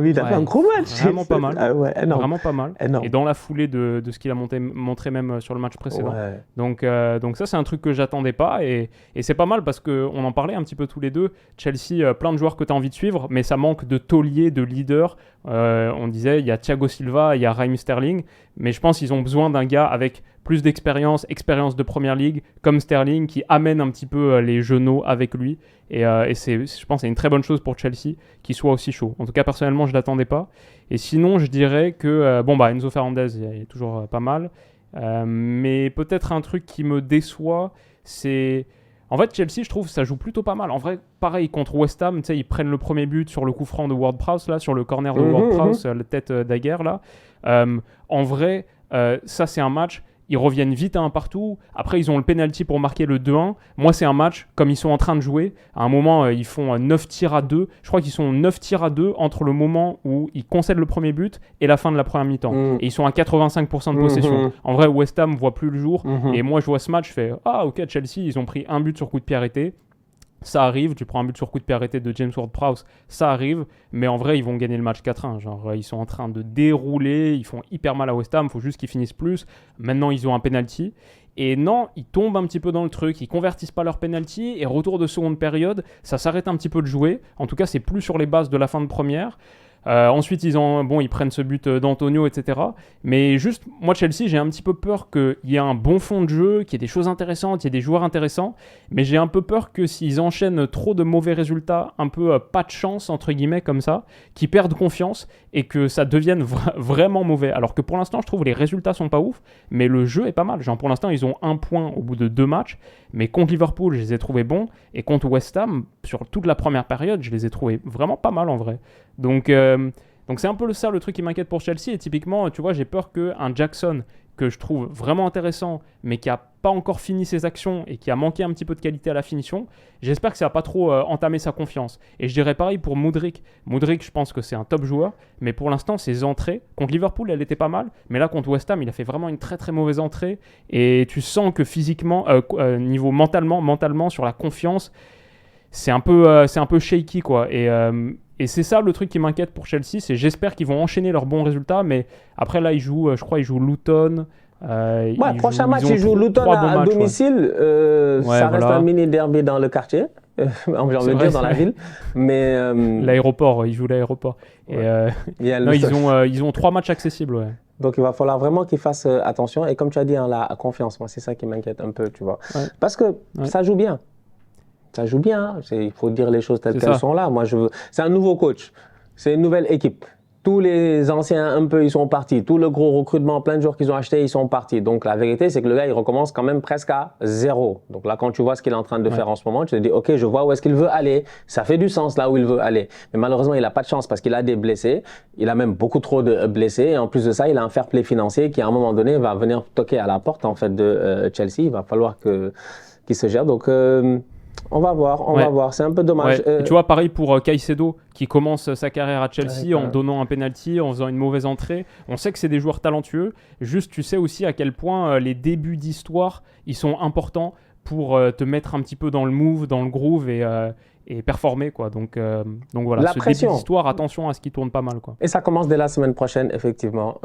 Il a fait un gros match. Vraiment pas mal. Énorme. Vraiment pas mal. Énorme. Et dans la foulée de ce qu'il a montré même sur le match précédent. Donc ça, c'est un truc que j'attendais pas. Et c'est pas mal parce qu'on en parlait un petit peu tous les deux. Chelsea, plein de joueurs que tu as envie de suivre, mais ça manque de tauliers, de leaders. On disait, il y a Thiago Silva, il y a Raheem Sterling. Mais je pense qu'ils ont besoin d'un gars avec plus d'expérience de Première Ligue, comme Sterling, qui amène un petit peu les genoux avec lui. Et je pense que c'est une très bonne chose pour Chelsea qu'il soit aussi chaud. En tout cas, personnellement, je ne l'attendais pas. Et sinon, je dirais que Enzo Fernandez, il est toujours pas mal. Mais peut-être un truc qui me déçoit, c'est... En fait, Chelsea, je trouve, ça joue plutôt pas mal. En vrai, pareil, contre West Ham, tu sais, ils prennent le premier but sur le coup franc de Ward-Prowse, là, sur le corner de Ward-Prowse, la tête d'Aguerre, là. En vrai, ça, c'est un match... Ils reviennent vite à un partout. Après, ils ont le penalty pour marquer le 2-1. Moi, c'est un match, comme ils sont en train de jouer. À un moment, ils font 9 tirs à 2. Je crois qu'ils sont 9 tirs à 2 entre le moment où ils concèdent le premier but et la fin de la première mi-temps. Et ils sont à 85% de possession. En vrai, West Ham ne voit plus le jour. Et moi, je vois ce match, je fais « Ah, ok, Chelsea, ils ont pris un but sur coup de pied arrêté. » Ça arrive, tu prends un but sur coup de pied arrêté de James Ward-Prowse, ça arrive, mais en vrai, ils vont gagner le match 4-1. Genre, ils sont en train de dérouler, ils font hyper mal à West Ham, il faut juste qu'ils finissent plus. Maintenant, ils ont un penalty. Et non, ils tombent un petit peu dans le truc, ils convertissent pas leur penalty, et retour de seconde période, ça s'arrête un petit peu de jouer. En tout cas, c'est plus sur les bases de la fin de première. Ensuite, ils prennent ce but d'Antonio, etc. Mais juste, moi, Chelsea, j'ai un petit peu peur qu'il y ait un bon fond de jeu, qu'il y ait des choses intéressantes, qu'il y ait des joueurs intéressants. Mais j'ai un peu peur que s'ils enchaînent trop de mauvais résultats, un peu pas de chance, entre guillemets, comme ça, qu'ils perdent confiance et que ça devienne vraiment mauvais. Alors que pour l'instant, je trouve les résultats sont pas ouf, mais le jeu est pas mal. Genre, pour l'instant, ils ont 1 point au bout de 2 matchs. Mais contre Liverpool, je les ai trouvés bons. Et contre West Ham, sur toute la première période, je les ai trouvés vraiment pas mal en vrai. Donc c'est un peu ça le truc qui m'inquiète pour Chelsea. Et typiquement, tu vois, j'ai peur qu'un Jackson, que je trouve vraiment intéressant, mais qui n'a pas encore fini ses actions et qui a manqué un petit peu de qualité à la finition, j'espère que ça va pas trop entamer sa confiance. Et je dirais pareil pour Mudryk. Mudryk, je pense que c'est un top joueur, mais pour l'instant, ses entrées, contre Liverpool, elle était pas mal, mais là, contre West Ham, il a fait vraiment une très très mauvaise entrée. Et tu sens que physiquement, niveau mentalement, sur la confiance, c'est un peu shaky, quoi. Et c'est ça le truc qui m'inquiète pour Chelsea, c'est j'espère qu'ils vont enchaîner leurs bons résultats, mais après là, je crois qu'ils jouent Luton. Prochain match, ils jouent Luton à domicile. Ça reste un mini derby dans le quartier, j'ai envie de dire, dans la ville. Mais l'aéroport, ils jouent l'aéroport. Ouais. Ils ont 3 matchs accessibles, ouais. Donc il va falloir vraiment qu'ils fassent attention. Et comme tu as dit, la confiance, moi c'est ça qui m'inquiète un peu, tu vois. Ouais. Parce que ça joue bien. Ça joue bien, il faut dire les choses telles qu'elles sont là. C'est un nouveau coach, c'est une nouvelle équipe. Tous les anciens un peu, ils sont partis. Tout le gros recrutement, plein de joueurs qu'ils ont achetés, ils sont partis. Donc la vérité, c'est que le gars, il recommence quand même presque à 0. Donc là, quand tu vois ce qu'il est en train de faire en ce moment, tu te dis, ok, je vois où est-ce qu'il veut aller. Ça fait du sens là où il veut aller. Mais malheureusement, il n'a pas de chance parce qu'il a des blessés. Il a même beaucoup trop de blessés. Et en plus de ça, il a un fair play financier qui, à un moment donné, va venir toquer à la porte en fait de Chelsea. Il va falloir qu'il se gère. Donc on va voir. C'est un peu dommage. Ouais. Tu vois, pareil pour Caicedo, qui commence sa carrière à Chelsea en donnant un penalty, en faisant une mauvaise entrée. On sait que c'est des joueurs talentueux. Juste, tu sais aussi à quel point les débuts d'histoire, ils sont importants pour te mettre un petit peu dans le move, dans le groove et performer, quoi. Donc voilà, la pression. Début d'histoire, attention à ce qui tourne pas mal, quoi. Et ça commence dès la semaine prochaine, effectivement,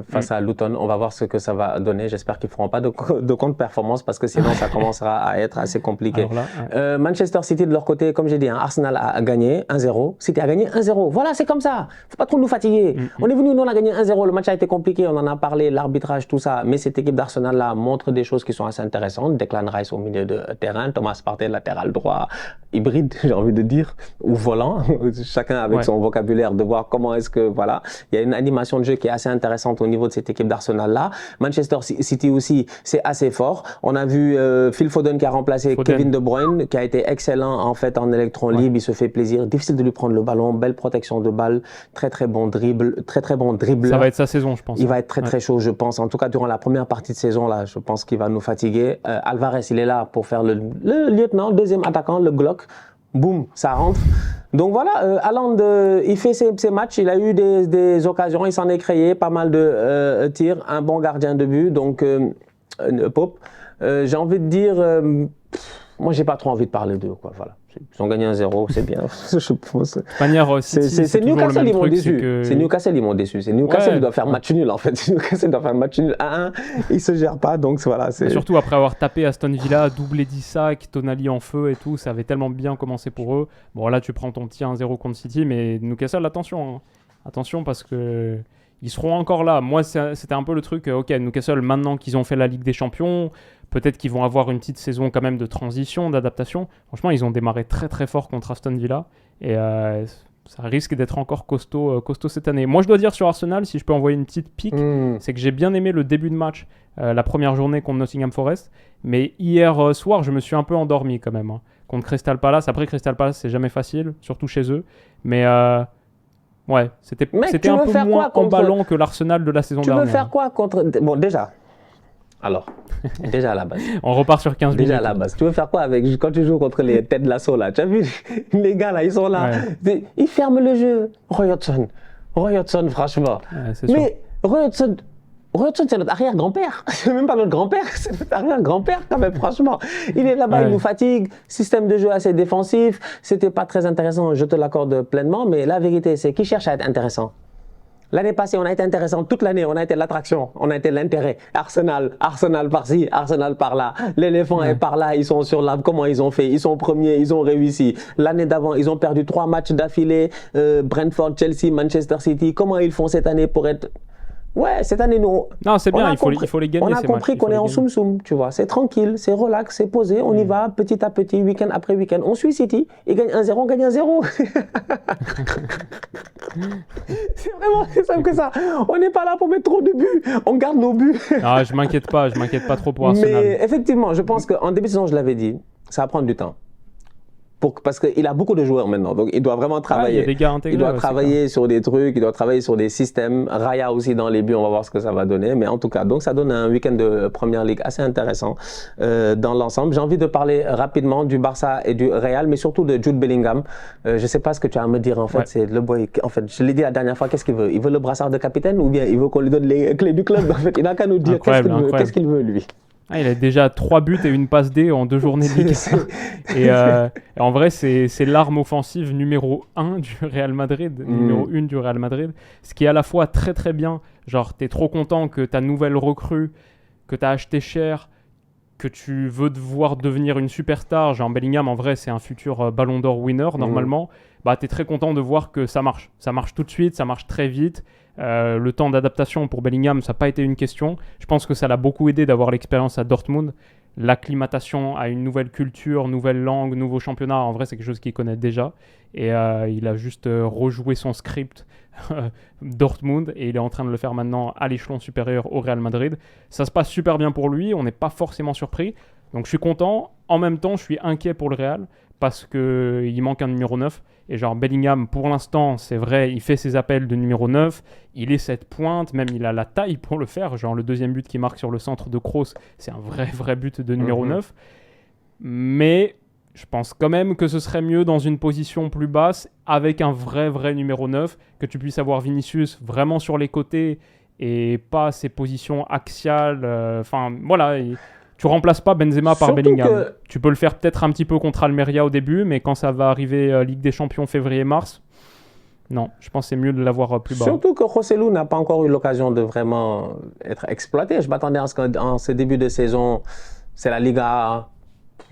face à Luton. On va voir ce que ça va donner. J'espère qu'ils ne feront pas de contre-performance parce que sinon, ça commencera à être assez compliqué. Là, Manchester City, de leur côté, comme j'ai dit, Arsenal a gagné 1-0. City a gagné 1-0. Voilà, c'est comme ça. Il ne faut pas trop nous fatiguer. On est venu, nous, on a gagné 1-0. Le match a été compliqué. On en a parlé, l'arbitrage, tout ça. Mais cette équipe d'Arsenal-là montre des choses qui sont assez intéressantes. Declan Rice au milieu de terrain. Thomas Partey, latéral droit, hybride, j'ai envie de dire, ou volant, chacun avec son vocabulaire, de voir comment est-ce que, voilà, il y a une animation de jeu qui est assez intéressante au niveau de cette équipe d'Arsenal-là. Manchester City aussi, c'est assez fort. On a vu Phil Foden qui a remplacé Kevin De Bruyne, qui a été excellent en fait en électron libre, il se fait plaisir, difficile de lui prendre le ballon, belle protection de balle, très bon dribble, très bon dribbleur. Ça va être sa saison, je pense. Il va être très chaud, je pense. En tout cas, durant la première partie de saison, là, je pense qu'il va nous fatiguer. Alvarez, il est là pour faire le lieutenant, deuxième attaquant, le Glock. Boum, ça rentre. Donc voilà, Haaland, il fait ses matchs, il a eu des occasions, il s'en est créé pas mal de tirs, un bon gardien de but, donc Pope. J'ai envie de dire, moi j'ai pas trop envie de parler d'eux, quoi, voilà. Ils ont gagné 1-0, c'est bien. Je pense. C'est Newcastle, ils m'ont déçu. C'est Newcastle, ils m'ont déçu. C'est Newcastle, ils doivent faire match nul en fait. Newcastle doit faire match nul 1-1. Ils se gèrent pas, donc voilà. Surtout après avoir tapé Aston Villa, doublé d'Isak, Tonali en feu et tout, ça avait tellement bien commencé pour eux. Bon là, tu prends ton petit 1-0 contre City, mais Newcastle, attention, hein. Attention parce que ils seront encore là. Moi, c'était un peu le truc. Ok, Newcastle, maintenant qu'ils ont fait la Ligue des Champions. Peut-être qu'ils vont avoir une petite saison quand même de transition, d'adaptation. Franchement, ils ont démarré très fort contre Aston Villa. Et ça risque d'être encore costaud cette année. Moi, je dois dire sur Arsenal, si je peux envoyer une petite pique, c'est que j'ai bien aimé le début de match, la première journée contre Nottingham Forest. Mais hier soir, je me suis un peu endormi quand même. Hein, contre Crystal Palace. Après, Crystal Palace, c'est jamais facile, surtout chez eux. Mais ouais, c'était un peu moins emballant que l'Arsenal de la saison dernière. Tu veux faire quoi contre... Bon, déjà à la base. On repart sur 15 minutes. Déjà à la base. Tu veux faire quoi quand tu joues contre les têtes de l'assaut là? Tu as vu les gars là, ils sont là. Ouais. Ils ferment le jeu. Roy Hodgson, franchement. Mais Roy Hodgson, Robertson, c'est notre arrière-grand-père. C'est même pas notre grand-père, c'est notre arrière-grand-père quand même, franchement. Il est là-bas, il nous fatigue. Système de jeu assez défensif. C'était pas très intéressant, je te l'accorde pleinement. Mais la vérité, c'est qu'il cherche à être intéressant. L'année passée, on a été intéressant toute l'année. On a été l'attraction, on a été l'intérêt. Arsenal par-ci, Arsenal par-là. L'éléphant est par-là, ils sont sur l'arbre. Comment ils ont fait? Ils sont premiers, ils ont réussi. L'année d'avant, ils ont perdu 3 matchs d'affilée. Brentford, Chelsea, Manchester City. Comment ils font cette année pour être... Ouais, cette année, nous... Non, c'est bien, il faut les gagner. On a compris qu'on est en soum-soum, tu vois. C'est tranquille, c'est relax, c'est posé. On y va petit à petit, week-end après week-end. On suit City, ils gagnent 1-0, on gagne 1-0. C'est vraiment c'est simple que ça. On n'est pas là pour mettre trop de buts. On garde nos buts. Ah, je m'inquiète pas trop pour Arsenal. Mais effectivement, je pense qu'en début de saison, je l'avais dit, ça va prendre du temps. Parce qu'il a beaucoup de joueurs maintenant, donc il doit vraiment travailler. Il y a des gars intégrés, il doit travailler sur des trucs, il doit travailler sur des systèmes. Raya aussi dans les buts, on va voir ce que ça va donner. Mais en tout cas, donc ça donne un week-end de Première Ligue assez intéressant dans l'ensemble. J'ai envie de parler rapidement du Barça et du Real, mais surtout de Jude Bellingham. Je ne sais pas ce que tu as à me dire en fait. C'est le boy. En fait, je l'ai dit la dernière fois. Qu'est-ce qu'il veut? Il veut le brassard de capitaine ou bien il veut qu'on lui donne les clés du club? En fait, il n'a qu'à nous dire qu'est-ce qu'il veut lui. Ah, il a déjà 3 buts et une passe D en 2 journées de Ligue 1. Et en vrai, c'est l'arme offensive numéro 1 du Real Madrid, numéro 1 du Real Madrid. Ce qui est à la fois très très bien, genre t'es trop content que ta nouvelle recrue, que t'as acheté cher, que tu veux voir devenir une superstar, genre Bellingham en vrai c'est un futur Ballon d'Or winner normalement, bah t'es très content de voir que ça marche. Ça marche tout de suite, ça marche très vite. Le temps d'adaptation pour Bellingham, ça n'a pas été une question. Je pense que ça l'a beaucoup aidé d'avoir l'expérience à Dortmund. L'acclimatation à une nouvelle culture, nouvelle langue, nouveau championnat, en vrai, c'est quelque chose qu'il connaît déjà. Et il a juste rejoué son script Dortmund et il est en train de le faire maintenant à l'échelon supérieur au Real Madrid. Ça se passe super bien pour lui, on n'est pas forcément surpris. Donc je suis content. En même temps, je suis inquiet pour le Real parce qu'il manque un numéro 9. Et genre Bellingham, pour l'instant, c'est vrai, il fait ses appels de numéro 9. Il est cette pointe, même il a la taille pour le faire. Genre le deuxième but qu'il marque sur le centre de Kroos, c'est un vrai but de numéro 9. Mais je pense quand même que ce serait mieux dans une position plus basse, avec un vrai numéro 9, que tu puisses avoir Vinicius vraiment sur les côtés et pas ces positions axiales. Enfin, voilà... Tu remplaces pas Benzema par Bellingham. Tu peux le faire peut-être un petit peu contre Almeria au début, mais quand ça va arriver Ligue des Champions février-mars, non, je pense que c'est mieux de l'avoir plus bas. Surtout que Joselu n'a pas encore eu l'occasion de vraiment être exploité. Je m'attendais à ce qu'en ce début de saison, c'est la Liga.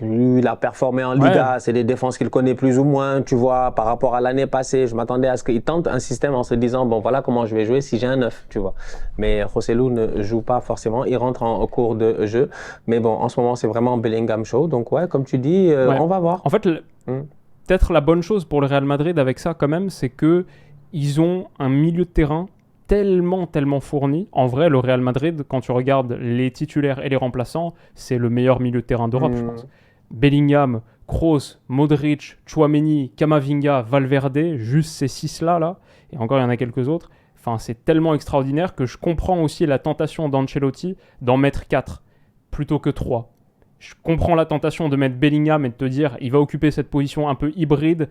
Lui, il a performé en Liga, c'est des défenses qu'il connaît plus ou moins, tu vois, par rapport à l'année passée. Je m'attendais à ce qu'il tente un système en se disant, bon, voilà comment je vais jouer si j'ai un 9, tu vois. Mais Joselu ne joue pas forcément, il rentre en cours de jeu. Mais bon, en ce moment, c'est vraiment Bellingham show. Donc, ouais, comme tu dis, on va voir. En fait, peut-être la bonne chose pour le Real Madrid avec ça, quand même, c'est qu'ils ont un milieu de terrain tellement fourni. En vrai, le Real Madrid, quand tu regardes les titulaires et les remplaçants, c'est le meilleur milieu de terrain d'Europe, je pense. Bellingham, Kroos, Modric, Tchouaméni, Camavinga, Valverde, juste ces 6-là, là, et encore il y en a quelques autres. Enfin, c'est tellement extraordinaire que je comprends aussi la tentation d'Ancelotti d'en mettre 4 plutôt que 3. Je comprends la tentation de mettre Bellingham et de te dire il va occuper cette position un peu hybride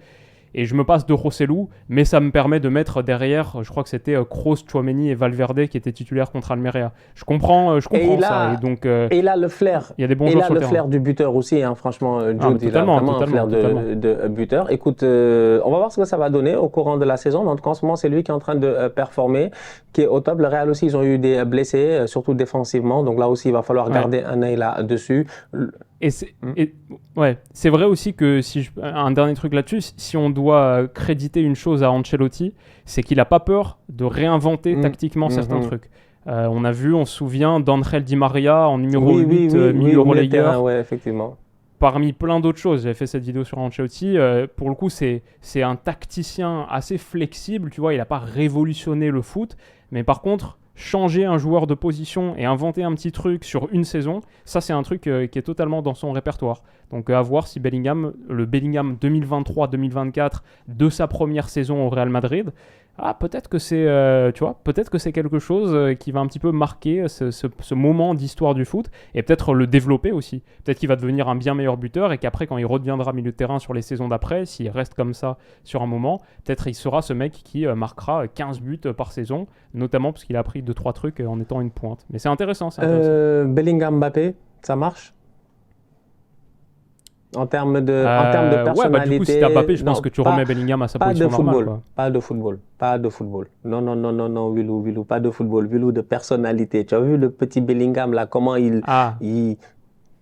et je me passe de Joselu, mais ça me permet de mettre derrière, je crois que c'était Kroos, Tchouaméni et Valverde qui étaient titulaires contre Almeria. Je comprends ça. Et donc, et il a le flair. Il y a des bons joueurs sur le terrain. Flair du buteur aussi, hein, franchement. Jude, il a vraiment un flair de buteur. Écoute, on va voir ce que ça va donner au courant de la saison. Mais en tout cas, en ce moment, c'est lui qui est en train de performer, qui est au top. Le Real aussi, ils ont eu des blessés, surtout défensivement. Donc là aussi, il va falloir garder un œil là-dessus. C'est vrai aussi que un dernier truc là-dessus, si on doit créditer une chose à Ancelotti, c'est qu'il n'a pas peur de réinventer tactiquement certains trucs. On se souvient d'Angel Di Maria en numéro 8, milieu relayeur. Ouais, effectivement. Parmi plein d'autres choses, j'avais fait cette vidéo sur Ancelotti. Pour le coup, c'est un tacticien assez flexible, tu vois, il n'a pas révolutionné le foot, mais par contre, changer un joueur de position et inventer un petit truc sur une saison, ça c'est un truc qui est totalement dans son répertoire. Donc à voir si le Bellingham 2023-2024 de sa première saison au Real Madrid, peut-être que c'est, tu vois, peut-être que c'est quelque chose qui va un petit peu marquer ce moment d'histoire du foot et peut-être le développer aussi. Peut-être qu'il va devenir un bien meilleur buteur et qu'après, quand il redeviendra milieu de terrain sur les saisons d'après, s'il reste comme ça sur un moment, peut-être il sera ce mec qui marquera 15 buts par saison, notamment parce qu'il a appris 2-3 trucs en étant une pointe. Mais c'est intéressant. Bellingham, Mbappé, ça marche? En termes de personnalité. Ouais, bah du coup, si t'as Mbappé, je pense que tu remets Bellingham à sa position normale. Quoi. Pas de football. Non, Willou, pas de football. Willou, de personnalité. Tu as vu le petit Bellingham, là, comment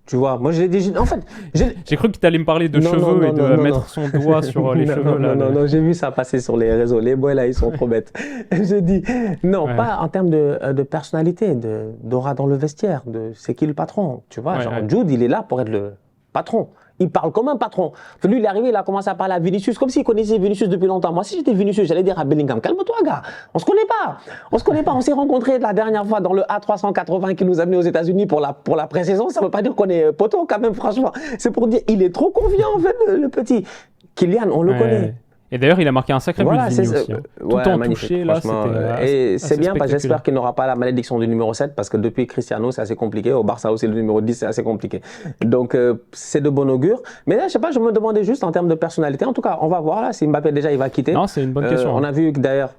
tu vois, moi, en fait... J'ai cru que tu allais me parler de cheveux et de mettre son doigt sur les cheveux. Non, j'ai vu ça passer sur les réseaux. Les boys, là, ils sont trop bêtes. J'ai dit, non, pas en termes de personnalité, d'aura dans le vestiaire, c'est qui le patron, tu vois. Jude, il est là pour être le patron. Il parle comme un patron. Lui, il est arrivé, il a commencé à parler à Vinicius, comme s'il connaissait Vinicius depuis longtemps. Moi, si j'étais Vinicius, j'allais dire à Bellingham, calme-toi, gars. On se connaît pas. On s'est rencontrés la dernière fois dans le A380 qui nous a amenés aux États-Unis pour la pré-saison. Ça veut pas dire qu'on est poteau, quand même, franchement. C'est pour dire, il est trop confiant, en fait, le petit. Kylian, on le connaît. Et d'ailleurs, il a marqué un sacré but aussi. Tout en touché, là, et c'est bien, parce que j'espère qu'il n'aura pas la malédiction du numéro 7, parce que depuis Cristiano, c'est assez compliqué. Au Barça aussi, le numéro 10, c'est assez compliqué. Donc, c'est de bon augure. Mais là, je sais pas, je me demandais juste en termes de personnalité. En tout cas, on va voir là si Mbappé, déjà, il va quitter. Non, c'est une bonne question. On a vu que d'ailleurs,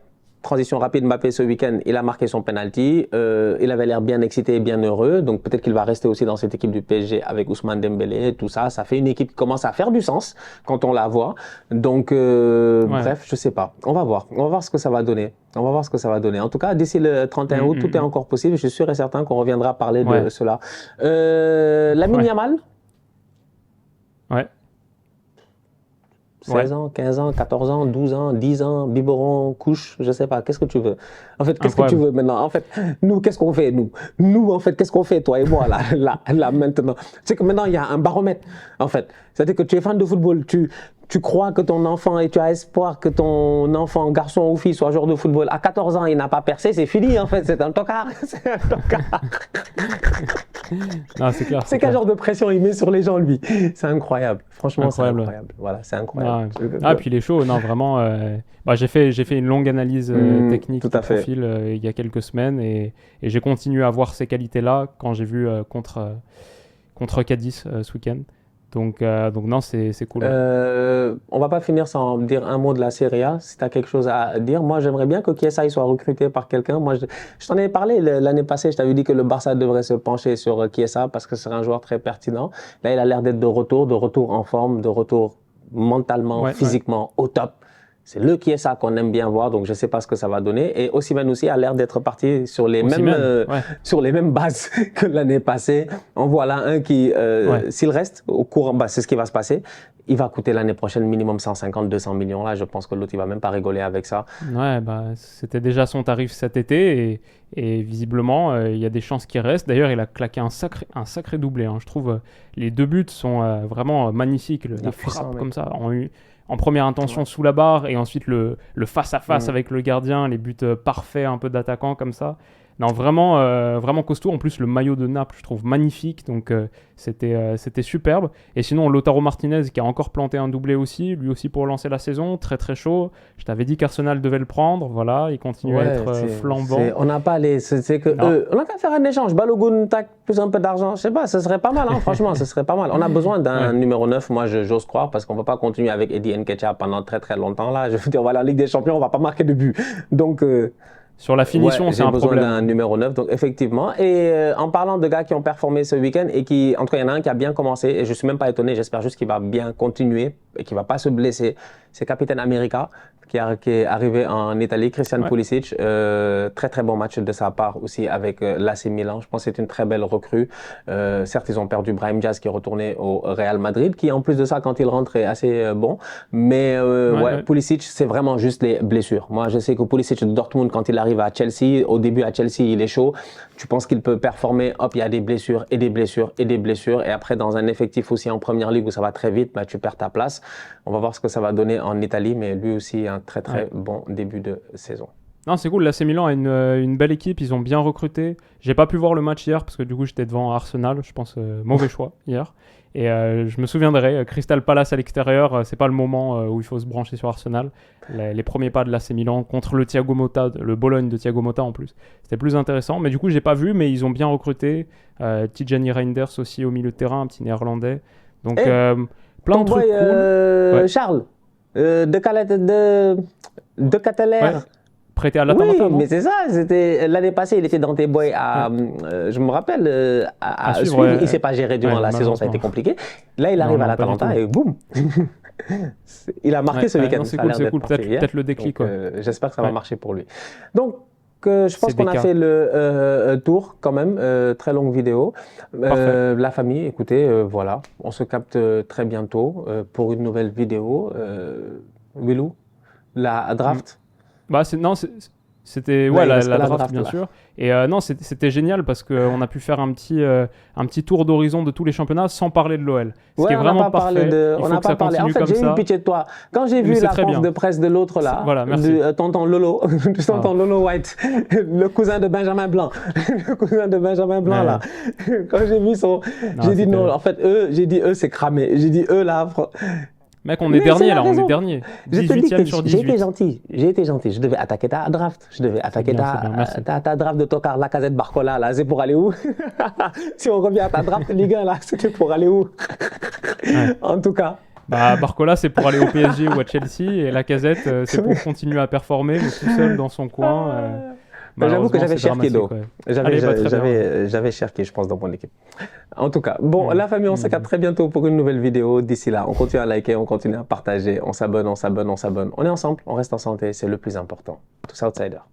transition rapide, Mbappé ce week-end, il a marqué son penalty. Il avait l'air bien excité et bien heureux. Donc peut-être qu'il va rester aussi dans cette équipe du PSG avec Ousmane Dembélé, tout ça. Ça fait une équipe qui commence à faire du sens quand on la voit. Donc bref, je sais pas. On va voir ce que ça va donner. En tout cas, d'ici le 31 août, tout est encore possible. Je suis sûr et certain qu'on reviendra parler de cela. Lamine Yamal. Ouais. 16 ans, 15 ans, 14 ans, 12 ans, 10 ans, biberon, couche, je sais pas, qu'est-ce que tu veux? En fait, qu'est-ce que tu veux maintenant? En fait, nous, qu'est-ce qu'on fait, nous? Nous, en fait, qu'est-ce qu'on fait, toi et moi, là, maintenant? Tu sais que maintenant, il y a un baromètre, en fait. C'est-à-dire que tu es fan de football, tu crois que ton enfant, et tu as espoir que ton enfant, garçon ou fille, soit joueur de football. À 14 ans, il n'a pas percé, c'est fini, en fait, c'est un tocard. Non, c'est clair. C'est quel genre de pression il met sur les gens, lui? C'est incroyable. Franchement, c'est incroyable. Voilà, c'est incroyable. Puis il est chaud. Non, vraiment. J'ai fait une longue analyse technique du profil il y a quelques semaines et j'ai continué à voir ces qualités-là quand j'ai vu contre Cadiz ce week-end. Donc non, c'est cool. On va pas finir sans dire un mot de la Serie A. Si tu as quelque chose à dire, moi j'aimerais bien que Chiesa soit recruté par quelqu'un. Moi, je t'en avais parlé l'année passée. Je t'avais dit que le Barça devrait se pencher sur Chiesa parce que c'est un joueur très pertinent. Là, il a l'air d'être de retour en forme, de retour mentalement, physiquement au top. C'est le Chiesa qu'on aime bien voir, donc je ne sais pas ce que ça va donner. Et Osimhen aussi a l'air d'être parti sur les mêmes bases que l'année passée. En voilà un qui, s'il reste au courant, c'est ce qui va se passer. Il va coûter l'année prochaine minimum 150-200 millions. Là, je pense que l'autre, il va même pas rigoler avec ça. Ouais, c'était déjà son tarif cet été et visiblement, il y a des chances qu'il reste. D'ailleurs, il a claqué un sacré doublé. Hein. Je trouve les deux buts sont vraiment magnifiques. La frappe comme ça, en première intention sous la barre et ensuite le face-à-face avec le gardien, les buts parfaits un peu d'attaquant comme ça. Non, vraiment costaud. En plus, le maillot de Naples, je trouve magnifique. Donc, c'était superbe. Et sinon, Lautaro Martinez qui a encore planté un doublé aussi, lui aussi pour lancer la saison. Très, très chaud. Je t'avais dit qu'Arsenal devait le prendre. Voilà, il continue à être flambant. On n'a pas on n'a qu'à faire un échange. Balogun, tac, plus un peu d'argent. Je sais pas, ce serait pas mal, hein, franchement, ce serait pas mal. On a besoin d'un numéro 9, moi, j'ose croire, parce qu'on ne va pas continuer avec Eddie Nketiah pendant très, très longtemps. Là, je veux dire, voilà, Ligue des Champions, on ne va pas marquer de but. Donc. Sur la finition, c'est un problème. J'ai besoin d'un numéro 9, donc effectivement. Et en parlant de gars qui ont performé ce week-end et qui, en tout cas, il y en a un qui a bien commencé et je ne suis même pas étonné, j'espère juste qu'il va bien continuer et qu'il ne va pas se blesser. C'est Capitaine America qui est arrivé en Italie, Christian Pulisic. Très très bon match de sa part aussi avec l'AC Milan. Je pense que c'est une très belle recrue. Certes, ils ont perdu Brahim Diaz qui est retourné au Real Madrid, qui en plus de ça, quand il rentre, est assez bon. Mais Pulisic, c'est vraiment juste les blessures. Moi, je sais que Pulisic de Dortmund, quand il arrive à Chelsea, au début à Chelsea, il est chaud. Tu penses qu'il peut performer, hop, il y a des blessures et des blessures et des blessures. Et après, dans un effectif aussi en première ligue où ça va très vite, tu perds ta place. On va voir ce que ça va donner en Italie, mais lui aussi, un très très bon début de saison. Non, c'est cool. L'AC Milan a une belle équipe. Ils ont bien recruté. J'ai pas pu voir le match hier parce que du coup, j'étais devant Arsenal. Je pense mauvais choix hier. Et je me souviendrai, Crystal Palace à l'extérieur, c'est pas le moment où il faut se brancher sur Arsenal. Les premiers pas de l'AC Milan contre le Thiago Motta, le Bologne de Thiago Motta en plus. C'était plus intéressant. Mais du coup, j'ai pas vu, mais ils ont bien recruté. Tijani Reinders aussi au milieu de terrain, un petit néerlandais. Donc, plein de trucs cool. Charles, de Cateler. Ouais. Prêté à l'Atalanta, Oui, non? mais c'est ça. C'était l'année passée, il était dans tes boys je me rappelle, à suivre, suivre. Il s'est pas géré durant la saison, ça a été malheureusement. compliqué. Là, il arrive Non, à non, pas du l'Atalanta tout. et boum. Il a marqué ce week-end. non, c'est Ça a cool, l'air c'est d'être cool. parti hier. Peut-être le déclic. Donc, j'espère que ça va Ouais. marcher pour lui. Donc, je pense qu'on a CDK. fait le tour quand même, très longue vidéo. Parfait. La famille, écoutez, voilà, on se capte très bientôt pour une nouvelle vidéo. Willou, la draft. Bah, c'était Ouais, il la reste que la draft, draft, bien là. sûr. Et non, c'était génial parce qu'on a pu faire un petit tour d'horizon de tous les championnats sans parler de l'OL. Ce qui est Ouais, on n'a vraiment pas parlé parfait. de. Il On faut n'a que ça pas parlé. En continue fait, comme j'ai eu ça. pitié de toi. Quand j'ai Mais vu c'est la très conf bien. de presse de l'autre là, Voilà, merci. du tonton Lolo, du tonton Lolo White, le cousin de Benjamin Blanc, le cousin de Benjamin Blanc Ouais. là. Quand j'ai vu son. Non, J'ai dit c'était- non, en fait, eux, c'est cramé. J'ai dit eux là. Mec, on Mais est c'est dernier la là, on raison. est dernier. Je te dis 18e que sur j'ai été 18. gentil. J'ai été gentil. Je devais attaquer ta draft. Je devais attaquer bien, c'est bien, merci. ta draft de Tokar, Lacazette, Barcola. Là, c'est pour aller où? Si on revient à ta draft Ligue 1, là, c'était pour aller où? Ouais. En tout cas. Bah, Barcola, c'est pour aller au PSG ou à Chelsea. Et Lacazette, c'est pour continuer à performer, mais tout seul dans son coin. J'avoue que j'avais Cherki Cherki d'eau. J'avais Cherki, je pense, dans mon équipe. En tout cas, bon, la famille, on se capte très bientôt pour une nouvelle vidéo. D'ici là, on continue à liker, on continue à partager, on s'abonne. On est ensemble, on reste en santé, c'est le plus important. Tous outsiders.